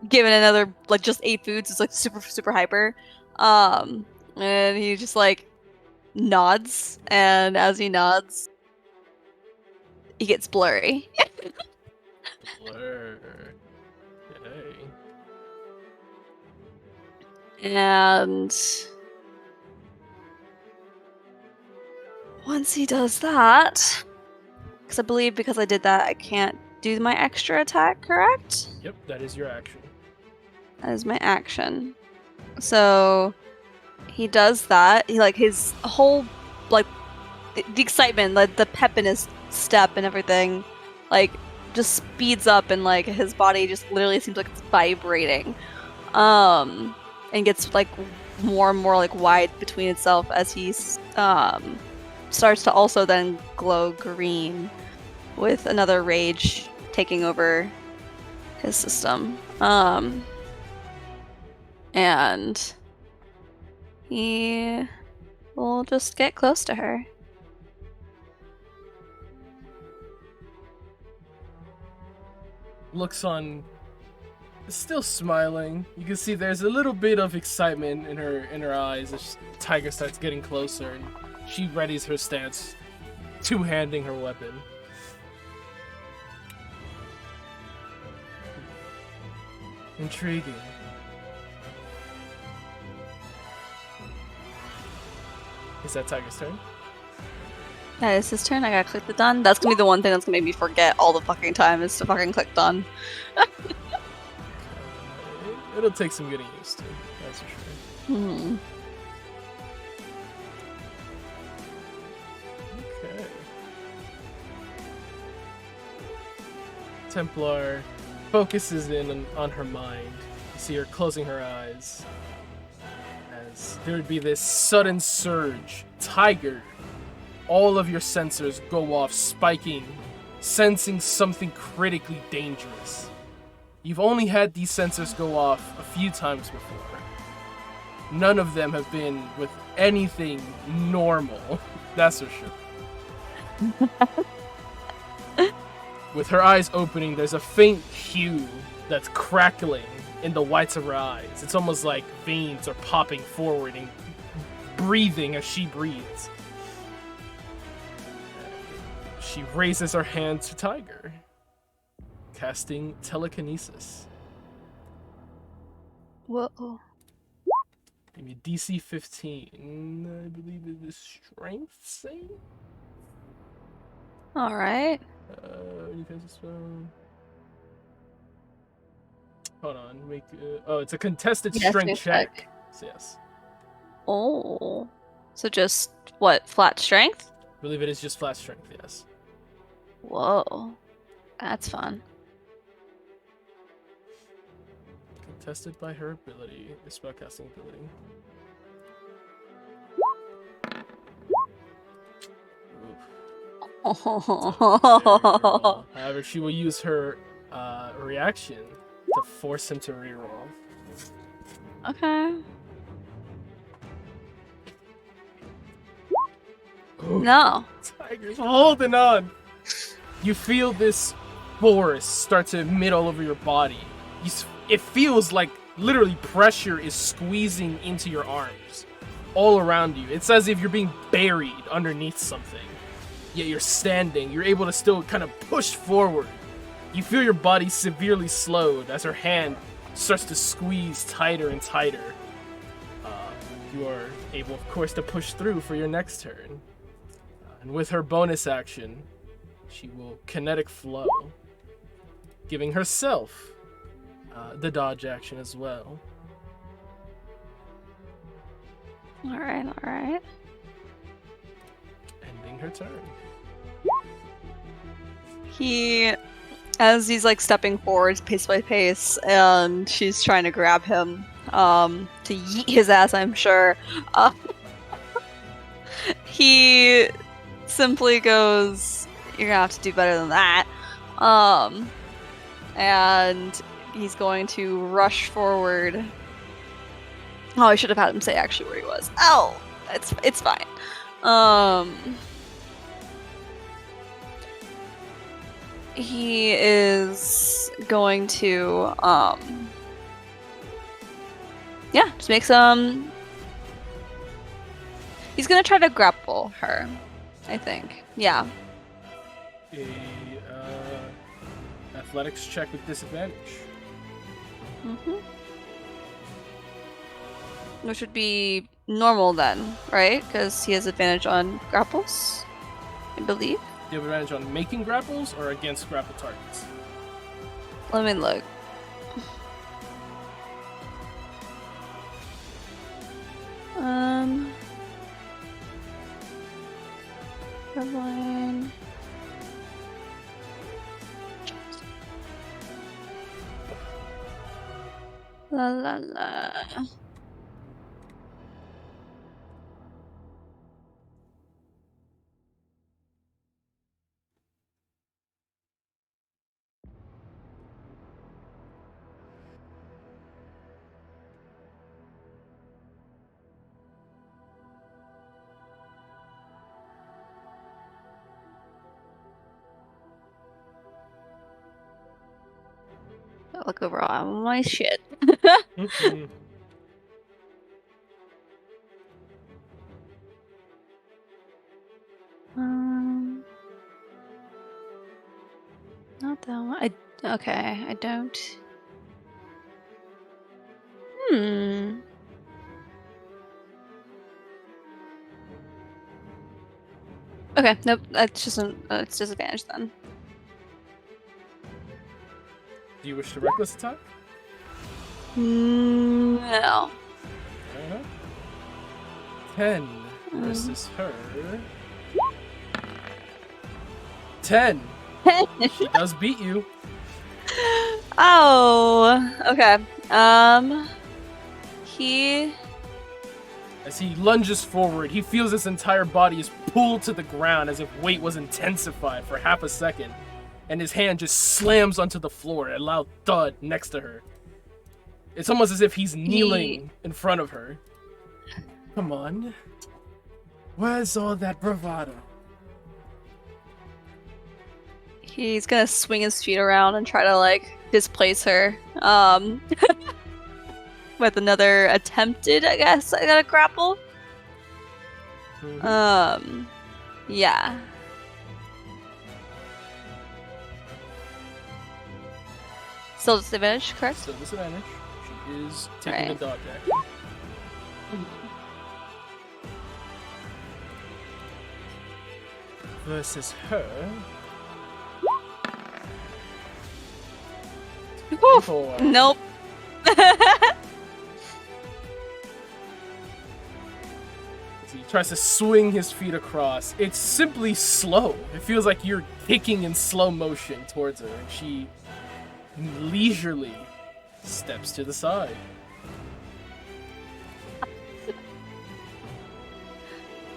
Speaker 2: given another like just 8 foods. It's like super hyper. And he just like nods, and as he nods, he gets blurry.
Speaker 1: Blur. Hey.
Speaker 2: And once he does that, Because I believe because I did that, I can't do my extra attack, correct?
Speaker 1: Yep, that is your action.
Speaker 2: That is my action. So he does that. He like his whole like the excitement, like the pep in his step and everything, like just speeds up, and like his body just literally seems like it's vibrating, and gets like more and more like wide between itself as he starts to also then glow green, with another rage taking over his system. And he will just get close to her.
Speaker 1: Looks on, still smiling. You can see there's a little bit of excitement in her eyes as Tiger starts getting closer, and she readies her stance, two-handing her weapon. Intriguing. Is that Tiger's turn?
Speaker 2: That is his turn. I gotta click the done. That's gonna be the one thing that's gonna make me forget all the fucking time is to fucking click done.
Speaker 1: It'll take some getting used to, that's for sure. Okay. Templar focuses in on her mind. You see her closing her eyes. As there would be this sudden surge. Tiger, all of your sensors go off, spiking, sensing something critically dangerous. You've only had these sensors go off a few times before. None of them have been with anything normal, that's for sure. With her eyes opening, there's a faint hue that's crackling in the whites of her eyes. It's almost like veins are popping forward and breathing as she breathes. She raises her hand to Tiger, casting telekinesis.
Speaker 2: Whoa.
Speaker 1: Give me DC 15. I believe it is strength save?
Speaker 2: Alright.
Speaker 1: Defensive spell. Hold on. Make. Oh, it's a contested strength check. Yes.
Speaker 2: Oh. So just, what, flat strength?
Speaker 1: I believe it is just flat strength, yes.
Speaker 2: Whoa. That's fun.
Speaker 1: Contested by her ability, the spellcasting ability. However, she will use her reaction to force him to reroll.
Speaker 2: Okay. No.
Speaker 1: Tiger's holding on. You feel this force start to emit all over your body. It feels like literally pressure is squeezing into your arms, all around you. It's as if you're being buried underneath something. Yet you're standing. You're able to still kind of push forward. You feel your body severely slowed as her hand starts to squeeze tighter and tighter. You are able, of course, to push through for your next turn. And with her bonus action, she will kinetic flow, giving herself the dodge action as well.
Speaker 2: Alright, alright.
Speaker 1: Ending her turn.
Speaker 2: As he's like stepping forwards pace by pace, and she's trying to grab him, to yeet his ass, I'm sure. He simply goes, "You're gonna have to do better than that." And he's going to rush forward. Oh, I should have had him say actually where he was. Oh, it's fine. He is going to just make some. He's gonna try to grapple her, I think. Yeah.
Speaker 1: A athletics check with disadvantage.
Speaker 2: Which would be normal then, right? Because he has advantage on grapples, I believe.
Speaker 1: you have advantage on making grapples or against grapple targets?
Speaker 2: Let me look. Line. La la la. Look over all my shit. Not that one. Okay, I don't. Okay, nope. That's just it's disadvantage then.
Speaker 1: Do you wish to reckless attack?
Speaker 2: No.
Speaker 1: 10 versus her. 10. She does beat you.
Speaker 2: Oh, okay. He.
Speaker 1: As he lunges forward, he feels his entire body is pulled to the ground as if weight was intensified for half a second, and his hand just slams onto the floor, a loud thud next to her. It's almost as if he's kneeling in front of her. Come on. Where's all that bravado?
Speaker 2: He's gonna swing his feet around and try to, like, displace her. With another attempted, I guess, I gotta grapple. Yeah. Still disadvantage, correct?
Speaker 1: Still disadvantage. She is taking the dodge action. Versus her.
Speaker 2: Nope.
Speaker 1: He tries to swing his feet across. It's simply slow. It feels like you're kicking in slow motion towards her, and she leisurely steps to the side.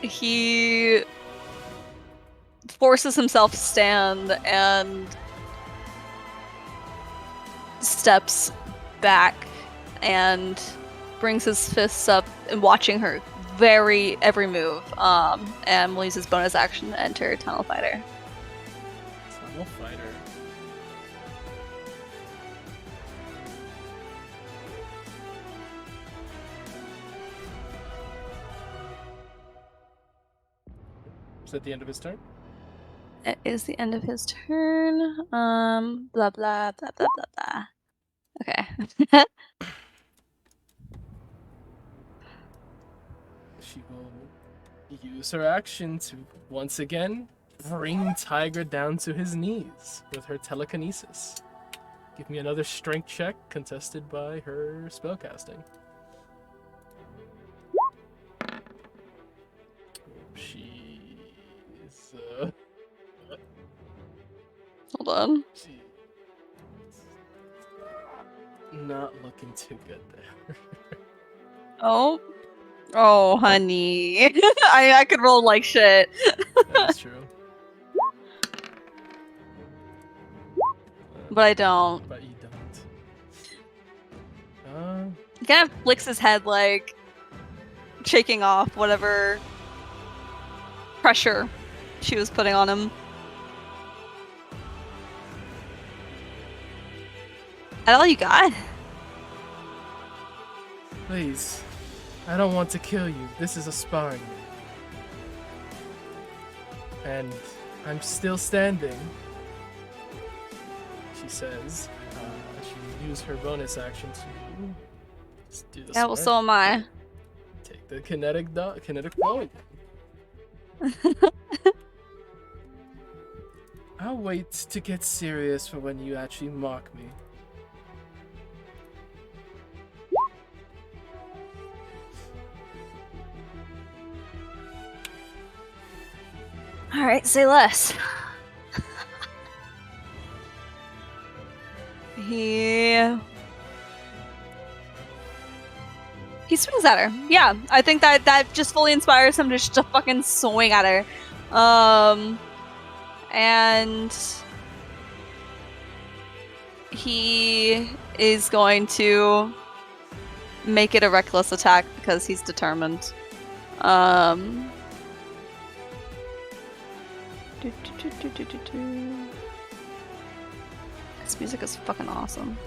Speaker 2: He forces himself to stand and steps back and brings his fists up and watching her every move, and will use his bonus action to enter Tunnel Fighter.
Speaker 1: Tunnel Fighter. Is that the end of his turn?
Speaker 2: It is the end of his turn. Blah blah blah blah blah blah. Okay.
Speaker 1: She will use her action to once again bring Tiger down to his knees with her telekinesis. Give me another strength check contested by her spellcasting. She's
Speaker 2: Hold on.
Speaker 1: She's not looking too good there.
Speaker 2: Oh, honey. I could roll like shit.
Speaker 1: That's true.
Speaker 2: But I don't.
Speaker 1: But you don't.
Speaker 2: He kind of flicks his head, like, shaking off whatever pressure she was putting on him. That all you got?
Speaker 1: Please, I don't want to kill you. This is a sparring. And I'm still standing, she says. She will use her bonus action to do this.
Speaker 2: Yeah, well, so am I.
Speaker 1: Take the kinetic blow again. I'll wait to get serious for when you actually mock me.
Speaker 2: Alright, say less. He swings at her. Yeah, I think that just fully inspires him to just fucking swing at her. And he is going to make it a reckless attack because he's determined. This music is fucking awesome.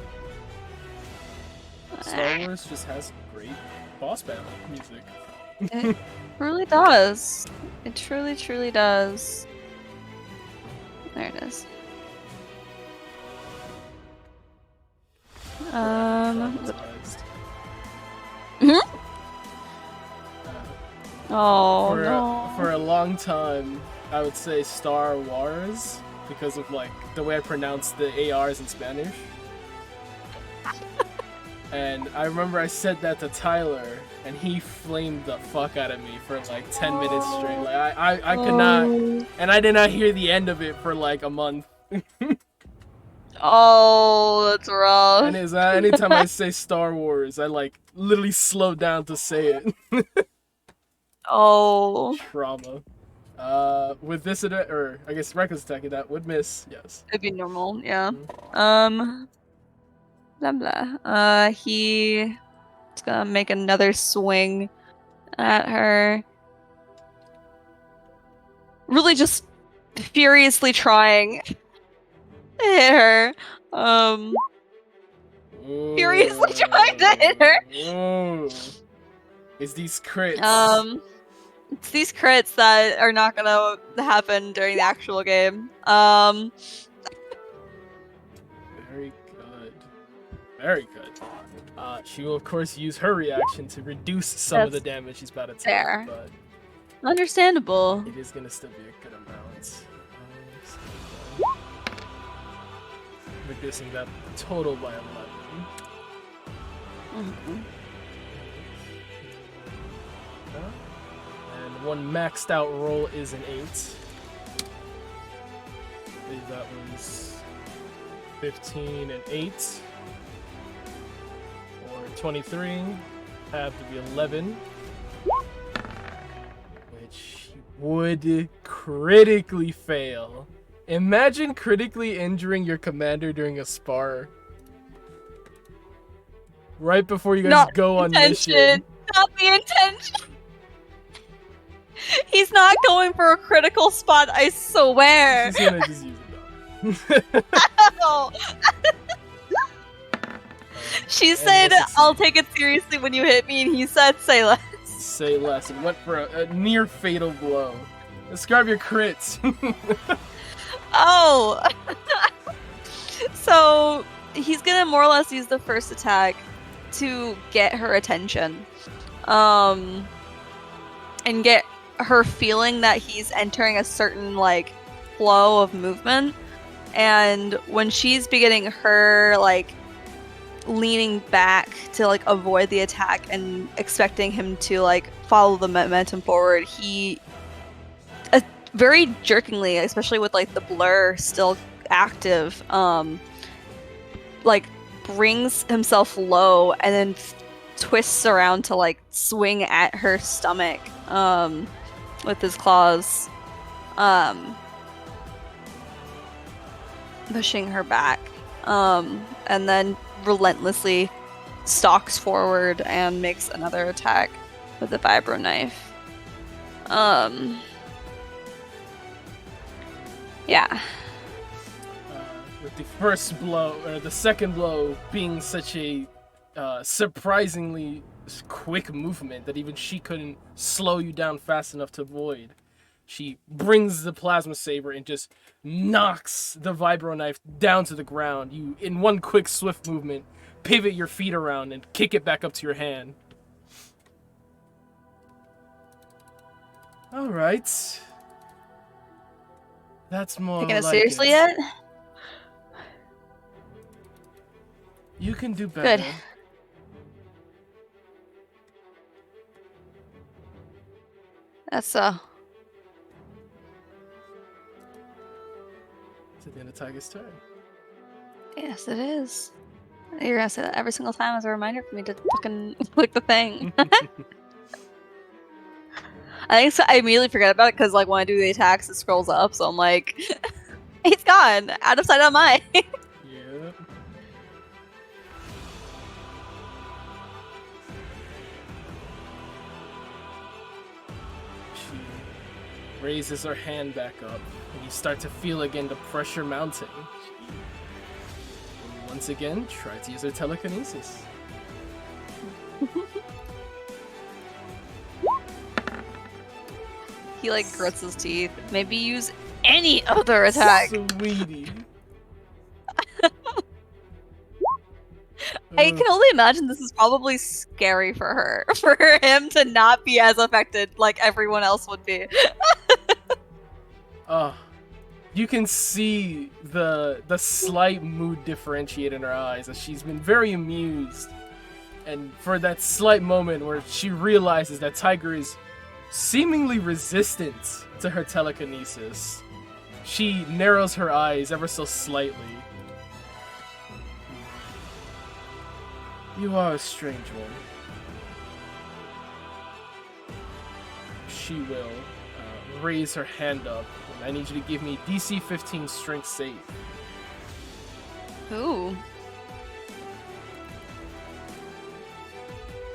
Speaker 1: Star Wars just has great boss battle music.
Speaker 2: It really does. It truly, truly does. There it is. Oh no.
Speaker 1: For a long time, I would say Star Wars because of like the way I pronounce the ARs in Spanish. And I remember I said that to Tyler, and he flamed the fuck out of me for like 10 minutes straight. Like I could not, and I did not hear the end of it for like a month.
Speaker 2: Oh, that's rough.
Speaker 1: And is anytime I say Star Wars, I like literally slow down to say it.
Speaker 2: Oh.
Speaker 1: Trauma. With this or I guess reckless attack, that would miss. Yes.
Speaker 2: It'd be normal, yeah. Blah blah. He's gonna make another swing at her. Really just furiously trying to hit her. Furiously trying to hit her.
Speaker 1: It's these crits.
Speaker 2: It's these crits that are not gonna happen during the actual game.
Speaker 1: Very good. Very good. She will of course use her reaction to reduce some of the damage she's about to take.
Speaker 2: Fair.
Speaker 1: But
Speaker 2: understandable.
Speaker 1: it is gonna still be a good amount. Reducing that total by 11. And one maxed out roll is an 8. I believe that was 15 and 8. Or 23. Have to be 11. Which would critically fail. Imagine critically injuring your commander during a spar. Right before you guys go on mission.
Speaker 2: Not the intention. He's not going for a critical spot, I swear.
Speaker 1: She's gonna just use it
Speaker 2: though. She said, I'll take it seriously when you hit me, and he said, say less.
Speaker 1: Say less. And went for a near fatal blow. Describe your crits.
Speaker 2: Oh. So, he's gonna more or less use the first attack to get her attention. And get her feeling that he's entering a certain, like, flow of movement. And when she's beginning her, like, leaning back to, like, avoid the attack and expecting him to, like, follow the momentum forward, he very jerkingly, especially with, like, the blur still active, like, brings himself low and then twists around to, like, swing at her stomach with his claws, pushing her back, and then relentlessly stalks forward and makes another attack with the vibro knife. Yeah.
Speaker 1: With the first blow, or the second blow being such a surprisingly quick movement that even she couldn't slow you down fast enough to avoid. She brings the plasma saber and just knocks the vibro knife down to the ground. You, in one quick, swift movement, pivot your feet around and kick it back up to your hand. Alright. That's more
Speaker 2: Taking it
Speaker 1: like
Speaker 2: seriously
Speaker 1: it.
Speaker 2: yet?
Speaker 1: You can do better.
Speaker 2: Good. That's
Speaker 1: It's at the end of Tiger's turn.
Speaker 2: yes, it is. You're gonna say that every single time as a reminder for me to fucking click the thing. I think so. I immediately forget about it because, like, when I do the attacks, it scrolls up. So I'm like, he's gone. Out of sight, out of mind.
Speaker 1: Yep. She raises her hand back up, and you start to feel again the pressure mounting. And once again, try to use her telekinesis.
Speaker 2: He like grits his teeth. Maybe use any other attack.
Speaker 1: Sweetie.
Speaker 2: I can only imagine this is probably scary for her, for him to not be as affected like everyone else would be.
Speaker 1: You can see the slight mood differentiate in her eyes as she's been very amused. And for that slight moment where she realizes that Tiger is seemingly resistant to her telekinesis, she narrows her eyes ever so slightly. You are a strange one. She will raise her hand up, and I need you to give me DC 15 strength save.
Speaker 2: Ooh.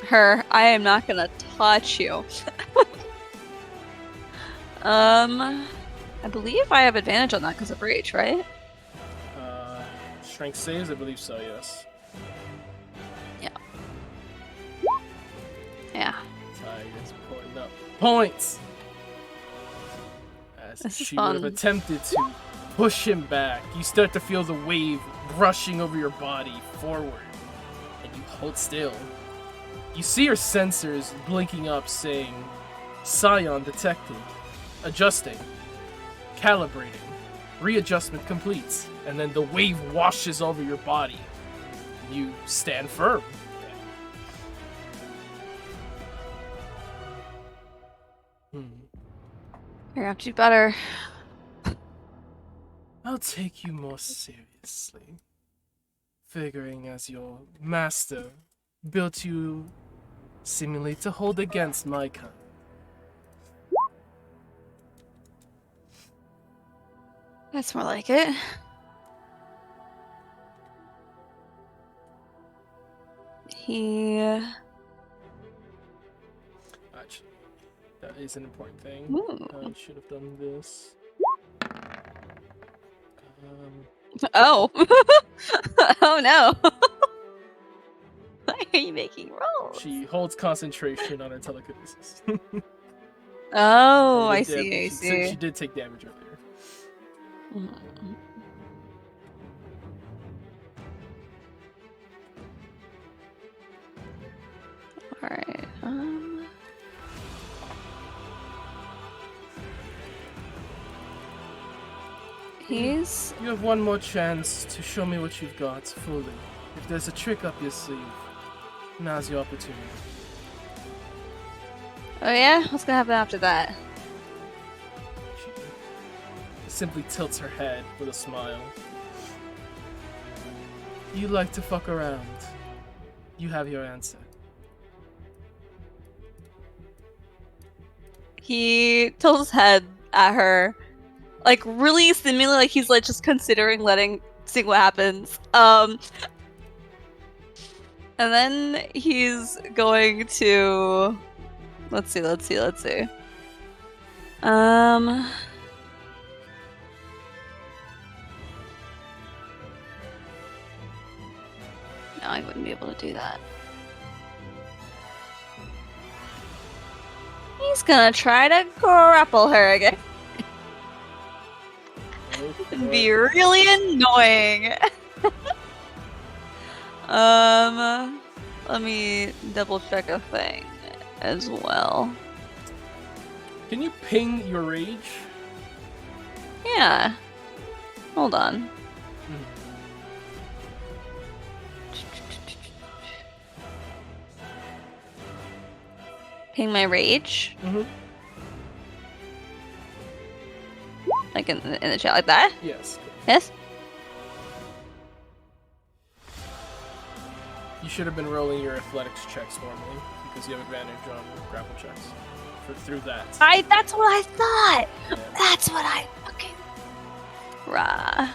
Speaker 2: Her, I am not gonna touch you. I believe I have advantage on that because of reach, right?
Speaker 1: Strength saves, I believe so, yes.
Speaker 2: Yeah.
Speaker 1: Tiger's putting up points! As
Speaker 2: This is
Speaker 1: she would have
Speaker 2: fun.
Speaker 1: attempted to push him back, you start to feel the wave rushing over your body forward, and you hold still. You see her sensors blinking up saying, Scion detected, adjusting, calibrating, readjustment completes, and then the wave washes over your body. You stand firm.
Speaker 2: You're gonna have to do better.
Speaker 1: I'll take you more seriously. Figuring as your master built you seemingly to hold against my kind.
Speaker 2: That's more like it. He...
Speaker 1: Actually, that is an important thing.
Speaker 2: Ooh.
Speaker 1: I should have done this.
Speaker 2: Oh. Oh no. Why are you making rolls?
Speaker 1: She holds concentration on her telekinesis.
Speaker 2: Oh,
Speaker 1: And
Speaker 2: I
Speaker 1: the
Speaker 2: see, I see.
Speaker 1: She did take damage earlier.
Speaker 2: Alright, he's...
Speaker 1: You have one more chance to show me what you've got fully. If there's a trick up your sleeve, now's your opportunity.
Speaker 2: Oh yeah? What's gonna happen after that?
Speaker 1: She simply tilts her head with a smile. You like to fuck around. You have your answer.
Speaker 2: He tilts his head at her, like really seemingly like he's like just considering seeing what happens. And then he's going to let's see. No, I wouldn't be able to do that. He's gonna try to grapple her again. It'd be really annoying. Let me double check a thing as well.
Speaker 1: Can you ping your rage?
Speaker 2: Yeah. Hold on. Ping my rage. Like in the chat, like that?
Speaker 1: Yes.
Speaker 2: Yes?
Speaker 1: You should have been rolling your athletics checks normally because you have advantage on grapple checks through that.
Speaker 2: That's what I thought.
Speaker 1: Yeah.
Speaker 2: That's what I fucking. Rah.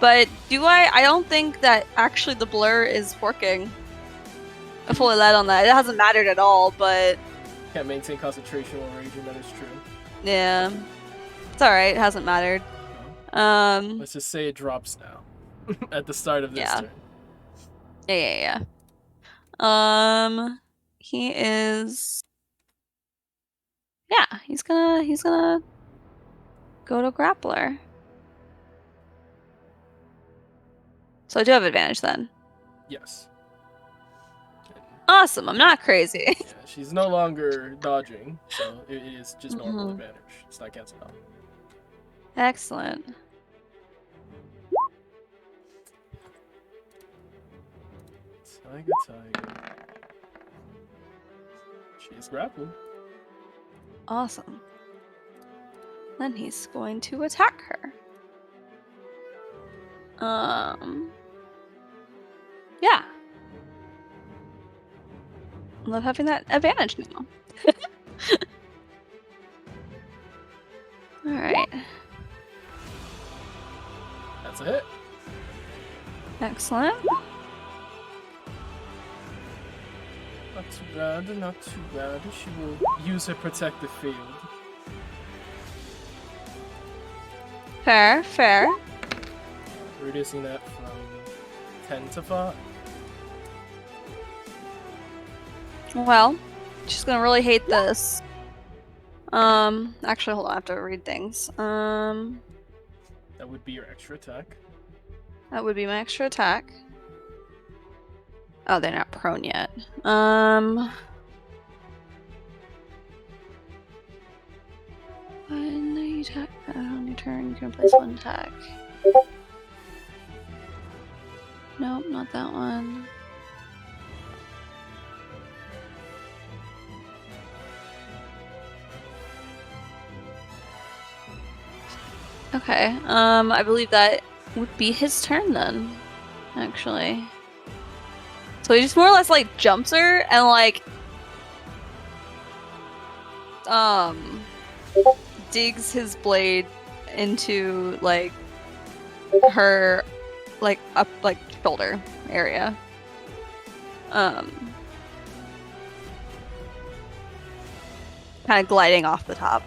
Speaker 2: But I don't think that actually the blur is working. I fully led on that. It hasn't mattered at all, but
Speaker 1: Can't maintain concentration while raging, that is true.
Speaker 2: yeah. It's alright, it hasn't mattered.
Speaker 1: Let's just say it drops now. At the start of this turn.
Speaker 2: Yeah. He is. Yeah, he's gonna go to grappler. So I do have advantage then.
Speaker 1: Yes.
Speaker 2: Awesome, I'm not crazy.
Speaker 1: Yeah, she's no longer dodging, so it is just normal advantage. It's not canceled out.
Speaker 2: Excellent.
Speaker 1: Tiger. She's grappled.
Speaker 2: Awesome. Then he's going to attack her. Yeah. Love having that advantage now. Alright.
Speaker 1: That's a hit.
Speaker 2: Excellent.
Speaker 1: Not too bad, not too bad. She will use her protective field.
Speaker 2: Fair.
Speaker 1: Reducing that from 10 to 5.
Speaker 2: Well, she's gonna really hate this. Actually, hold on, I have to read things.
Speaker 1: That would be your extra attack.
Speaker 2: That would be my extra attack. Oh, they're not prone yet. When you attack on your turn, you can place one attack. Nope, not that one. Okay, I believe that would be his turn then, actually. So he just more or less like jumps her and like digs his blade into like her like up like shoulder area. Kind of gliding off the top.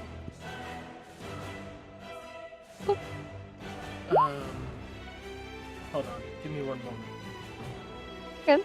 Speaker 1: Hold on. Give me one moment.
Speaker 2: Good.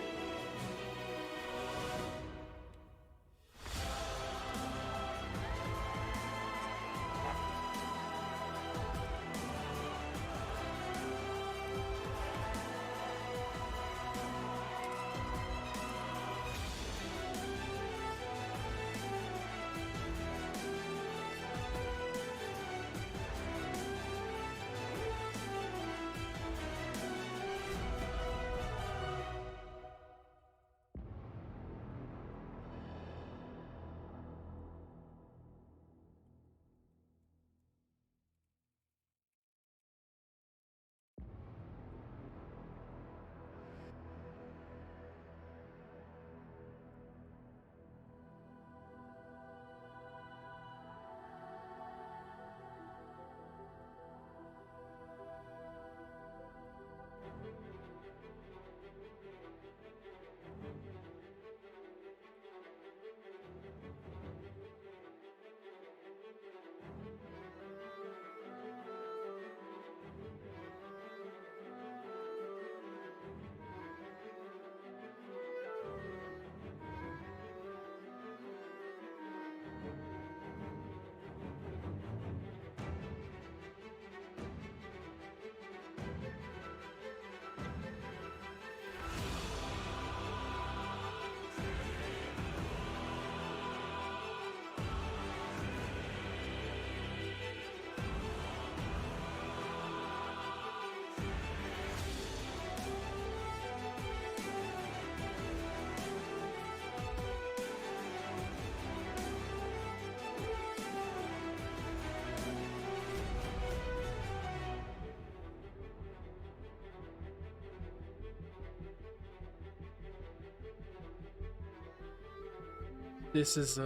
Speaker 1: This is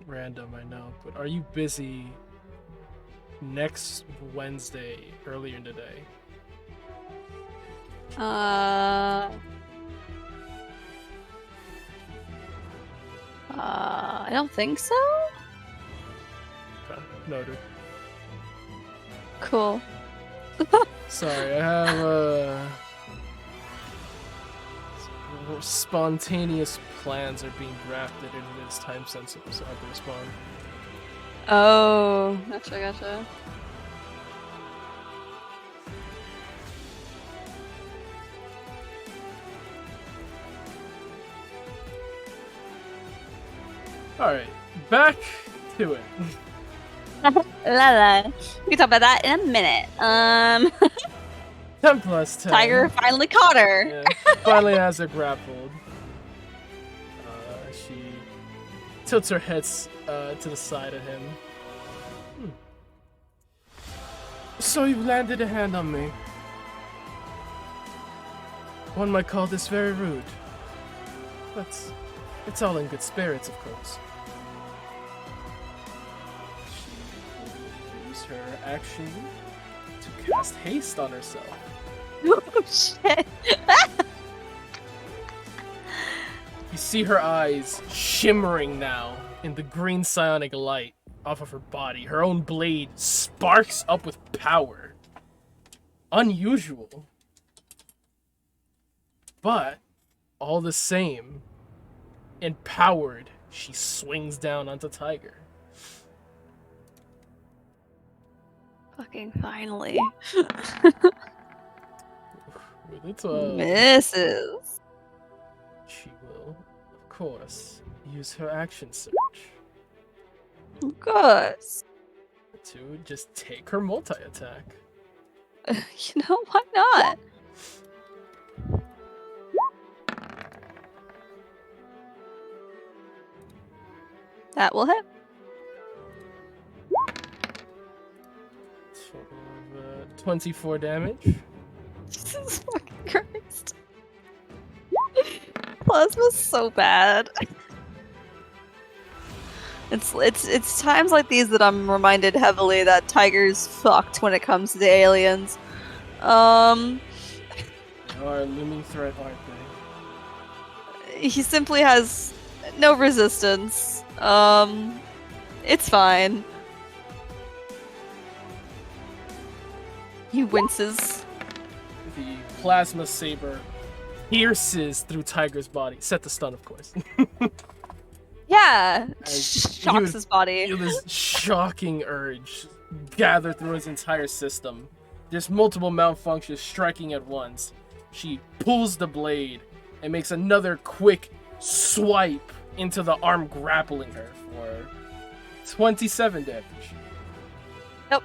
Speaker 1: random, I know, but are you busy next Wednesday earlier in the day?
Speaker 2: I don't think so.
Speaker 1: Okay, noted.
Speaker 2: Cool.
Speaker 1: Sorry, I have spontaneous plans are being drafted and it's time sensitive, so I have to respond.
Speaker 2: Oh, gotcha.
Speaker 1: Alright, back to it.
Speaker 2: La. We can talk about that in a minute.
Speaker 1: 10 plus 10.
Speaker 2: Tiger finally caught her.
Speaker 1: Yeah, finally has her grappled. She tilts her head to the side of him. So you've landed a hand on me. One might call this very rude. But it's all in good spirits, of course. She will use her action to cast haste on herself.
Speaker 2: Oh shit.
Speaker 1: You see her eyes shimmering now in the green psionic light off of her body. Her own blade sparks up with power. Unusual. But, all the same, empowered, she swings down onto Tiger.
Speaker 2: Fucking finally.
Speaker 1: With a 12.
Speaker 2: Misses.
Speaker 1: She will, of course, use her action surge
Speaker 2: Of course.
Speaker 1: to just take her multi-attack.
Speaker 2: You know, why not? That will hit.
Speaker 1: Total of 24 damage.
Speaker 2: Jesus fucking Christ. Plasma's so bad. It's times like these that I'm reminded heavily that Tiger's fucked when it comes to the aliens.
Speaker 1: They are a looming threat, aren't they?
Speaker 2: He simply has no resistance. It's fine. He winces.
Speaker 1: The plasma saber pierces through Tiger's body. Set the stun, of course.
Speaker 2: Yeah,
Speaker 1: As
Speaker 2: shocks his body.
Speaker 1: Feel this shocking urge gather through his entire system. There's multiple malfunctions striking at once. She pulls the blade and makes another quick swipe into the arm grappling her for 27 damage.
Speaker 2: Nope.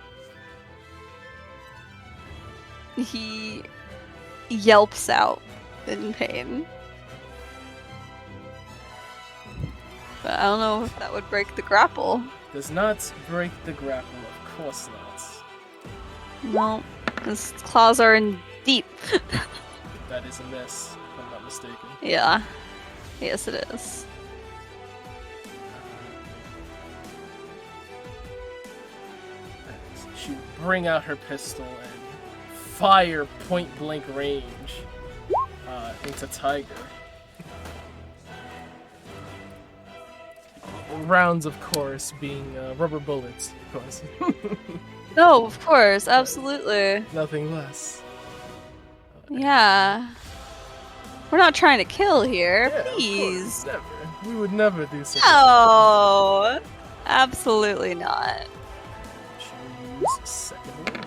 Speaker 2: He yelps out in pain. But I don't know if that would break the grapple.
Speaker 1: Does not break the grapple, of course not.
Speaker 2: No, his claws are in deep.
Speaker 1: That is a miss, if I'm not mistaken.
Speaker 2: Yeah. Yes, it is.
Speaker 1: She would bring out her pistol and fire point blank range into Tiger. Rounds, of course, being rubber bullets, of course.
Speaker 2: No, of course, absolutely.
Speaker 1: Nothing less.
Speaker 2: Yeah. We're not trying to kill here,
Speaker 1: Yeah, of course,
Speaker 2: please.
Speaker 1: never. We would never do such
Speaker 2: No, absolutely not.
Speaker 1: Choose second one.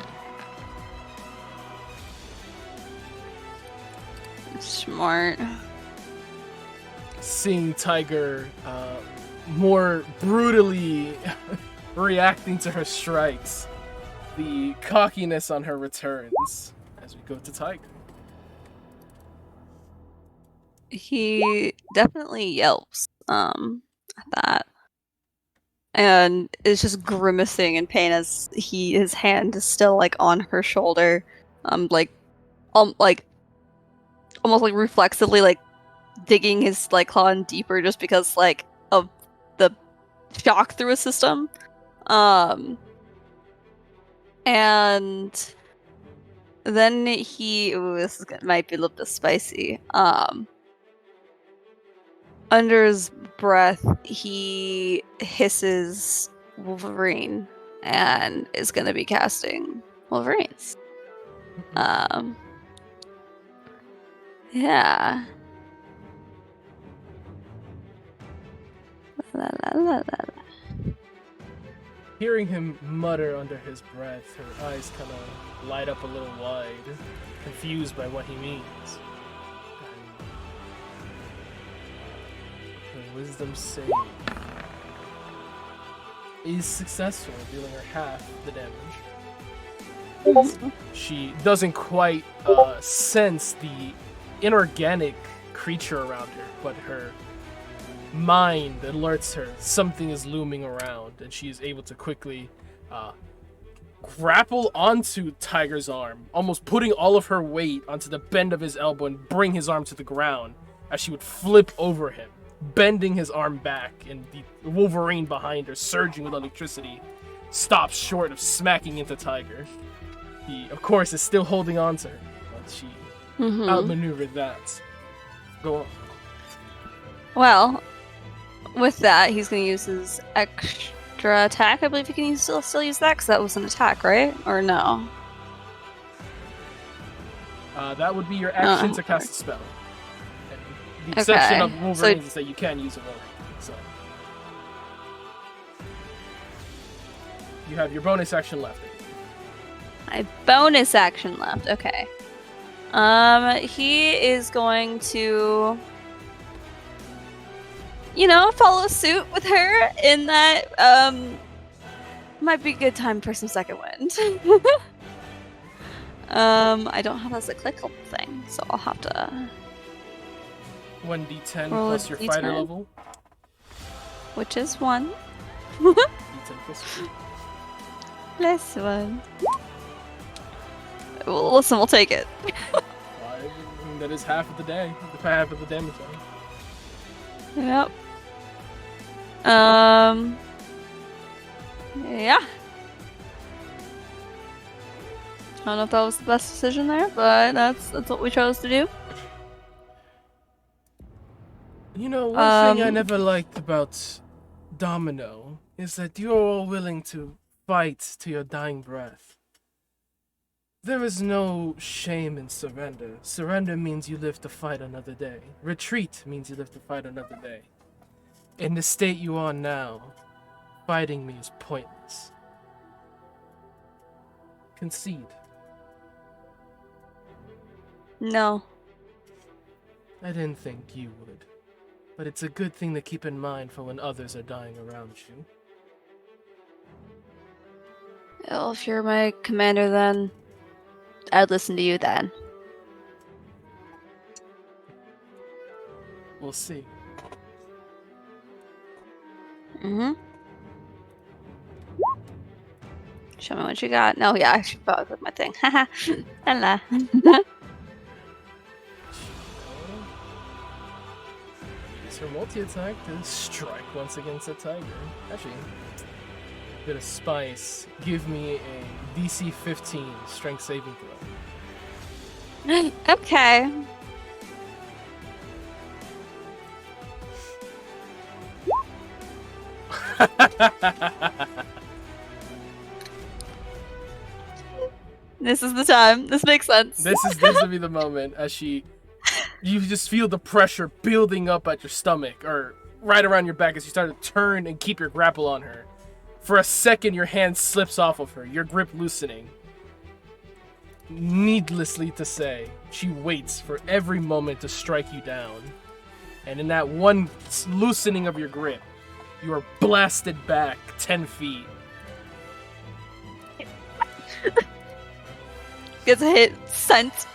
Speaker 2: Smart.
Speaker 1: Seeing Tiger more brutally reacting to her strikes, the cockiness on her returns as we go to Tiger.
Speaker 2: He definitely yelps at that. And is just grimacing in pain as his hand is still like on her shoulder. Like almost like reflexively like digging his like claw in deeper just because like of shock through his system. And then he, ooh, might be a little bit spicy. Under his breath, he hisses Wolverine and is going to be casting Wolverines. Yeah. La, la, la, la.
Speaker 1: Hearing him mutter under his breath, her eyes kind of light up a little wide, confused by what he means. And her wisdom save is successful, dealing her half the damage. She doesn't quite sense the inorganic creature around her, but her mind alerts her something is looming around, and she is able to quickly grapple onto Tiger's arm, almost putting all of her weight onto the bend of his elbow and bring his arm to the ground as she would flip over him, bending his arm back, and the Wolverine behind her, surging with electricity, stops short of smacking into Tiger. He, of course, is still holding on to her, but she outmaneuvered that. Go on.
Speaker 2: Well, with that, he's going to use his extra attack. I believe he can still use that because that was an attack, right? Or no?
Speaker 1: That would be your action to cast a spell. And the exception of Wolverine is that you can use a Wolverine. So you have your bonus action left.
Speaker 2: My bonus action left. Okay. He is going to, follow suit with her in that, might be a good time for some second wind. I don't have as a clickable thing, so I'll have to
Speaker 1: 1d10
Speaker 2: roll
Speaker 1: plus your
Speaker 2: D10.
Speaker 1: fighter level.
Speaker 2: Which is 1.
Speaker 1: D10 plus 1.
Speaker 2: Plus 1. Well, listen, we'll take it.
Speaker 1: 5. That is half of the day. Half of the damage.
Speaker 2: Yep. Yeah. I don't know if that was the best decision there, but that's what we chose to do.
Speaker 1: One thing I never liked about Domino is that you're all willing to fight to your dying breath. There is no shame in surrender. Surrender means you live to fight another day. Retreat means you live to fight another day. In the state you are now, fighting me is pointless. Concede.
Speaker 2: No.
Speaker 1: I didn't think you would. But it's a good thing to keep in mind for when others are dying around you.
Speaker 2: Well, if you're my commander, then I'd listen to you then.
Speaker 1: We'll see.
Speaker 2: Show me what you got. No, yeah, I should probably put my thing. Haha. Hello.
Speaker 1: Use her multi-attack to strike once against a tiger. Actually, bit of spice. Give me a DC 15 strength saving throw.
Speaker 2: Okay. This is the time. This makes sense.
Speaker 1: This will be the moment as you just feel the pressure building up at your stomach or right around your back as you start to turn and keep your grapple on her. For a second, your hand slips off of her, your grip loosening. Needlessly to say, she waits for every moment to strike you down. And in that one loosening of your grip, you are blasted back 10 feet.
Speaker 2: Gets a hit sent.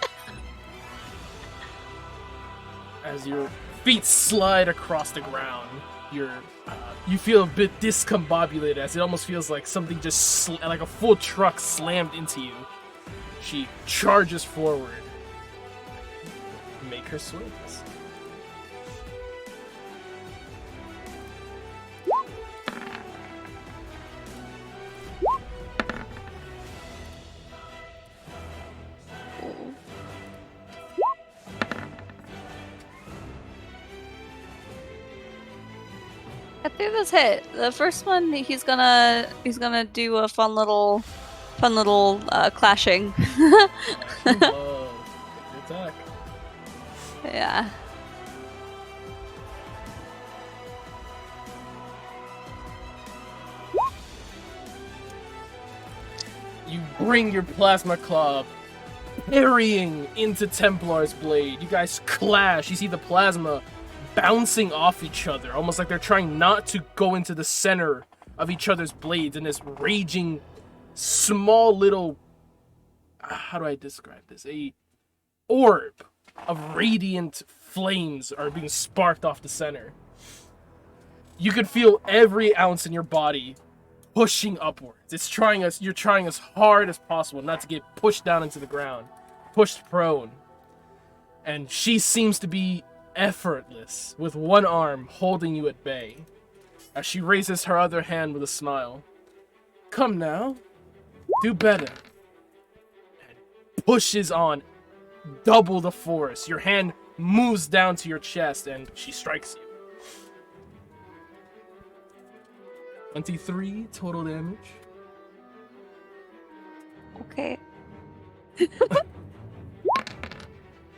Speaker 1: As your feet slide across the ground, you feel a bit discombobulated as it almost feels like something just like a full truck slammed into you. She charges forward. Make her swings.
Speaker 2: think that's hit. The first one, he's gonna do a fun little clashing.
Speaker 1: Whoa, good attack.
Speaker 2: Yeah.
Speaker 1: You bring your plasma club parrying into Templar's blade. You guys clash. You see the plasma bouncing off each other, almost like they're trying not to go into the center of each other's blades in this raging, small little... How do I describe this? A orb of radiant flames are being sparked off the center. You can feel every ounce in your body pushing upwards. You're trying as hard as possible not to get pushed down into the ground, pushed prone. And she seems to be effortless, with one arm holding you at bay, as she raises her other hand with a smile. Come now, do better. And pushes on double the force. Your hand moves down to your chest and she strikes you. 23 total damage.
Speaker 2: Okay.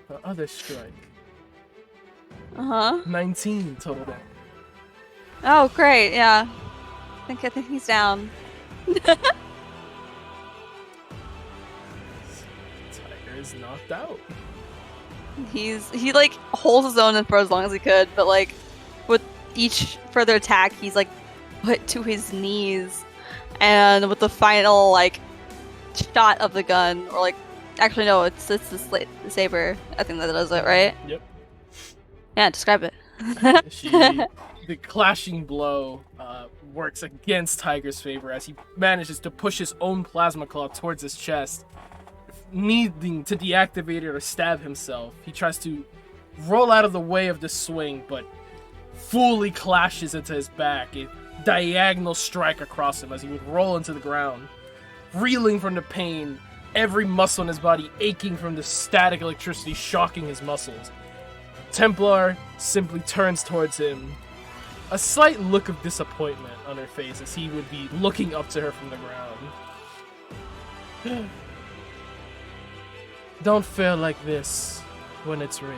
Speaker 1: Her other strike. 19 total damage.
Speaker 2: Oh, great. Yeah. I think he's down.
Speaker 1: Tiger is knocked out.
Speaker 2: He like holds his own for as long as he could, but like with each further attack, he's like put to his knees, and with the final like shot of the gun, or like actually no, it's the saber. I think that does it, right?
Speaker 1: Yep.
Speaker 2: Yeah, describe it.
Speaker 1: The clashing blow works against Tiger's favor as he manages to push his own plasma claw towards his chest, needing to deactivate it or stab himself. He tries to roll out of the way of the swing, but fully clashes into his back, a diagonal strike across him as he would roll into the ground, reeling from the pain, every muscle in his body aching from the static electricity shocking his muscles. Templar simply turns towards him, a slight look of disappointment on her face as he would be looking up to her from the ground. Don't feel like this when it's real.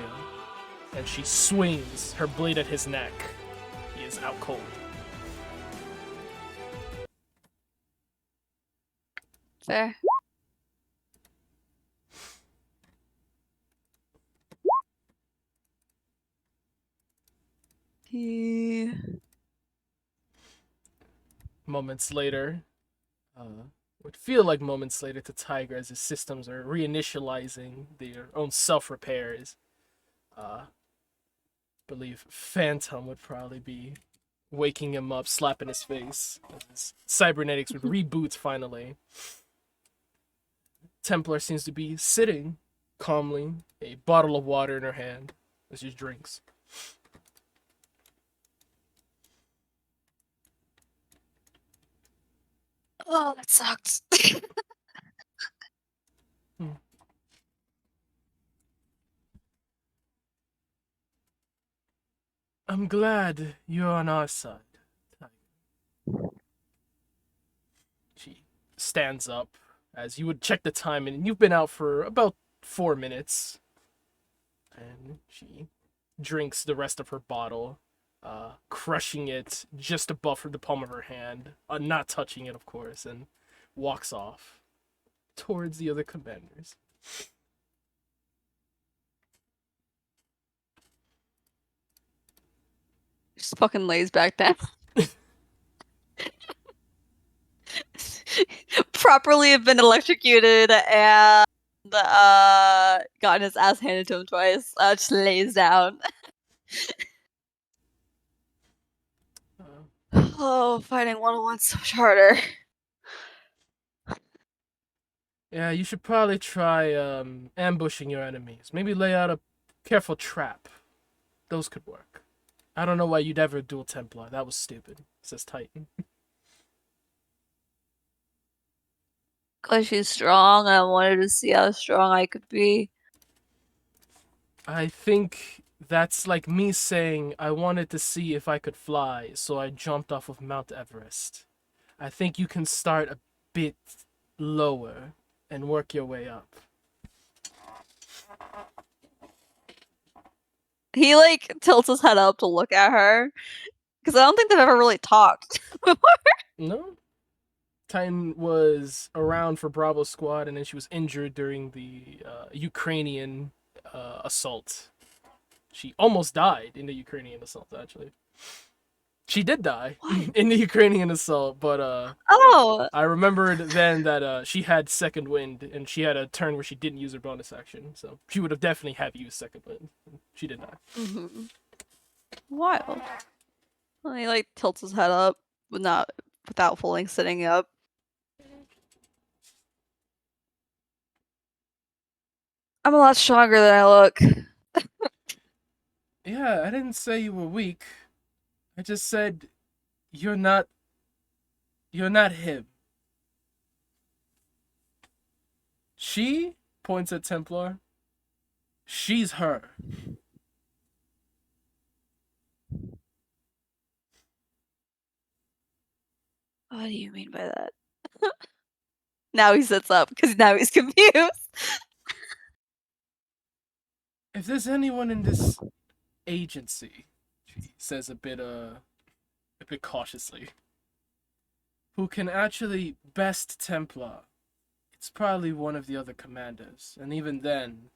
Speaker 1: And she swings her blade at his neck. He is out cold.
Speaker 2: Fair.
Speaker 1: Moments later, would feel like moments later to Tiger as his systems are reinitializing their own self-repairs. Believe Phantom would probably be waking him up, slapping his face. His cybernetics would reboot finally. Templar seems to be sitting calmly, a bottle of water in her hand as she drinks.
Speaker 2: Oh, that sucks.
Speaker 1: I'm glad you're on our side. She stands up as you would check the time, and you've been out for about 4 minutes. And she drinks the rest of her bottle, crushing it just above the palm of her hand, not touching it, of course, and walks off towards the other commanders.
Speaker 2: Just fucking lays back down. Properly have been electrocuted and gotten his ass handed to him twice. Just lays down. Oh, fighting 101's so much harder.
Speaker 1: Yeah, you should probably try ambushing your enemies. Maybe lay out a careful trap. Those could work. I don't know why you'd ever duel Templar. That was stupid, says Titan.
Speaker 2: Because she's strong, and I wanted to see how strong I could be.
Speaker 1: I think That's like me saying I wanted to see if I could fly, so I jumped off of Mount Everest. I think you can start a bit lower and work your way up.
Speaker 2: He like tilts his head up to look at her because I don't think they've ever really talked.
Speaker 1: No? Titan was around for Bravo Squad, and then she was injured during the Ukrainian assault. She almost died in the Ukrainian assault, actually. She did die
Speaker 2: What?
Speaker 1: in the Ukrainian assault, but
Speaker 2: Oh,
Speaker 1: I remembered then that she had second wind, and she had a turn where she didn't use her bonus action, so she would have definitely have used second wind. She did not.
Speaker 2: wild. And he like tilts his head up, but not without fully sitting up. I'm a lot stronger than I look.
Speaker 1: Yeah, I didn't say you were weak. I just said you're not. You're not him. She points at Templar. She's her.
Speaker 2: What do you mean by that? Now he sits up because now he's confused.
Speaker 1: If there's anyone in this agency, she says a bit cautiously, who can actually best Templar, it's probably one of the other commanders, and even then,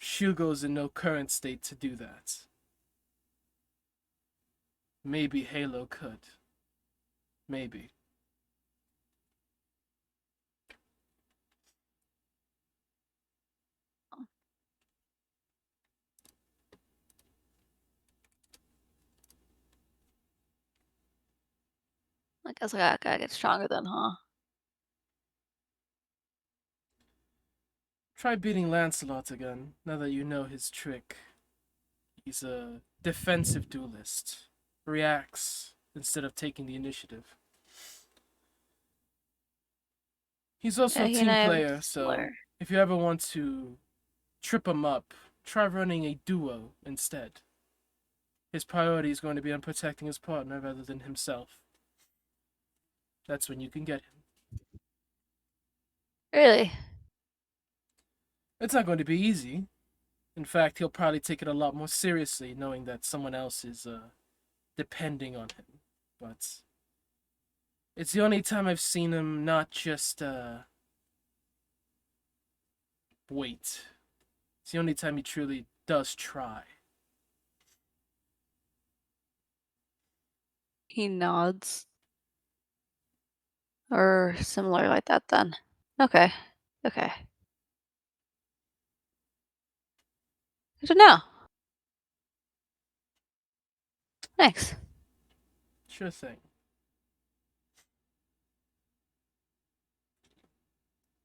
Speaker 1: Shugo's in no current state to do that. Maybe Halo could. Maybe.
Speaker 2: I guess I gotta get stronger then, huh?
Speaker 1: Try beating Lancelot again, now that you know his trick. He's a defensive duelist. Reacts instead of taking the initiative. He's also
Speaker 2: Yeah,
Speaker 1: a
Speaker 2: he and
Speaker 1: team
Speaker 2: I have
Speaker 1: player, so
Speaker 2: similar.
Speaker 1: if you ever want to trip him up, try running a duo instead. His priority is going to be on protecting his partner rather than himself. That's when you can get him.
Speaker 2: Really?
Speaker 1: It's not going to be easy. In fact, he'll probably take it a lot more seriously knowing that someone else is depending on him. But it's the only time I've seen him not just wait. It's the only time he truly does try.
Speaker 2: He nods. Or similar like that then. Okay. Okay. Good to know. Thanks.
Speaker 1: Sure thing.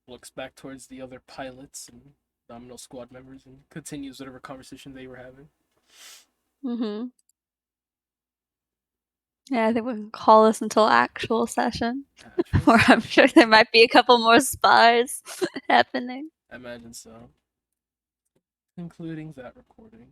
Speaker 1: Looks back towards the other pilots and nominal squad members and continues whatever conversation they were having.
Speaker 2: Mm-hmm. Yeah, I think we can call this until actual session. Or I'm sure there might be a couple more spies happening.
Speaker 1: I imagine so. Concluding that recording.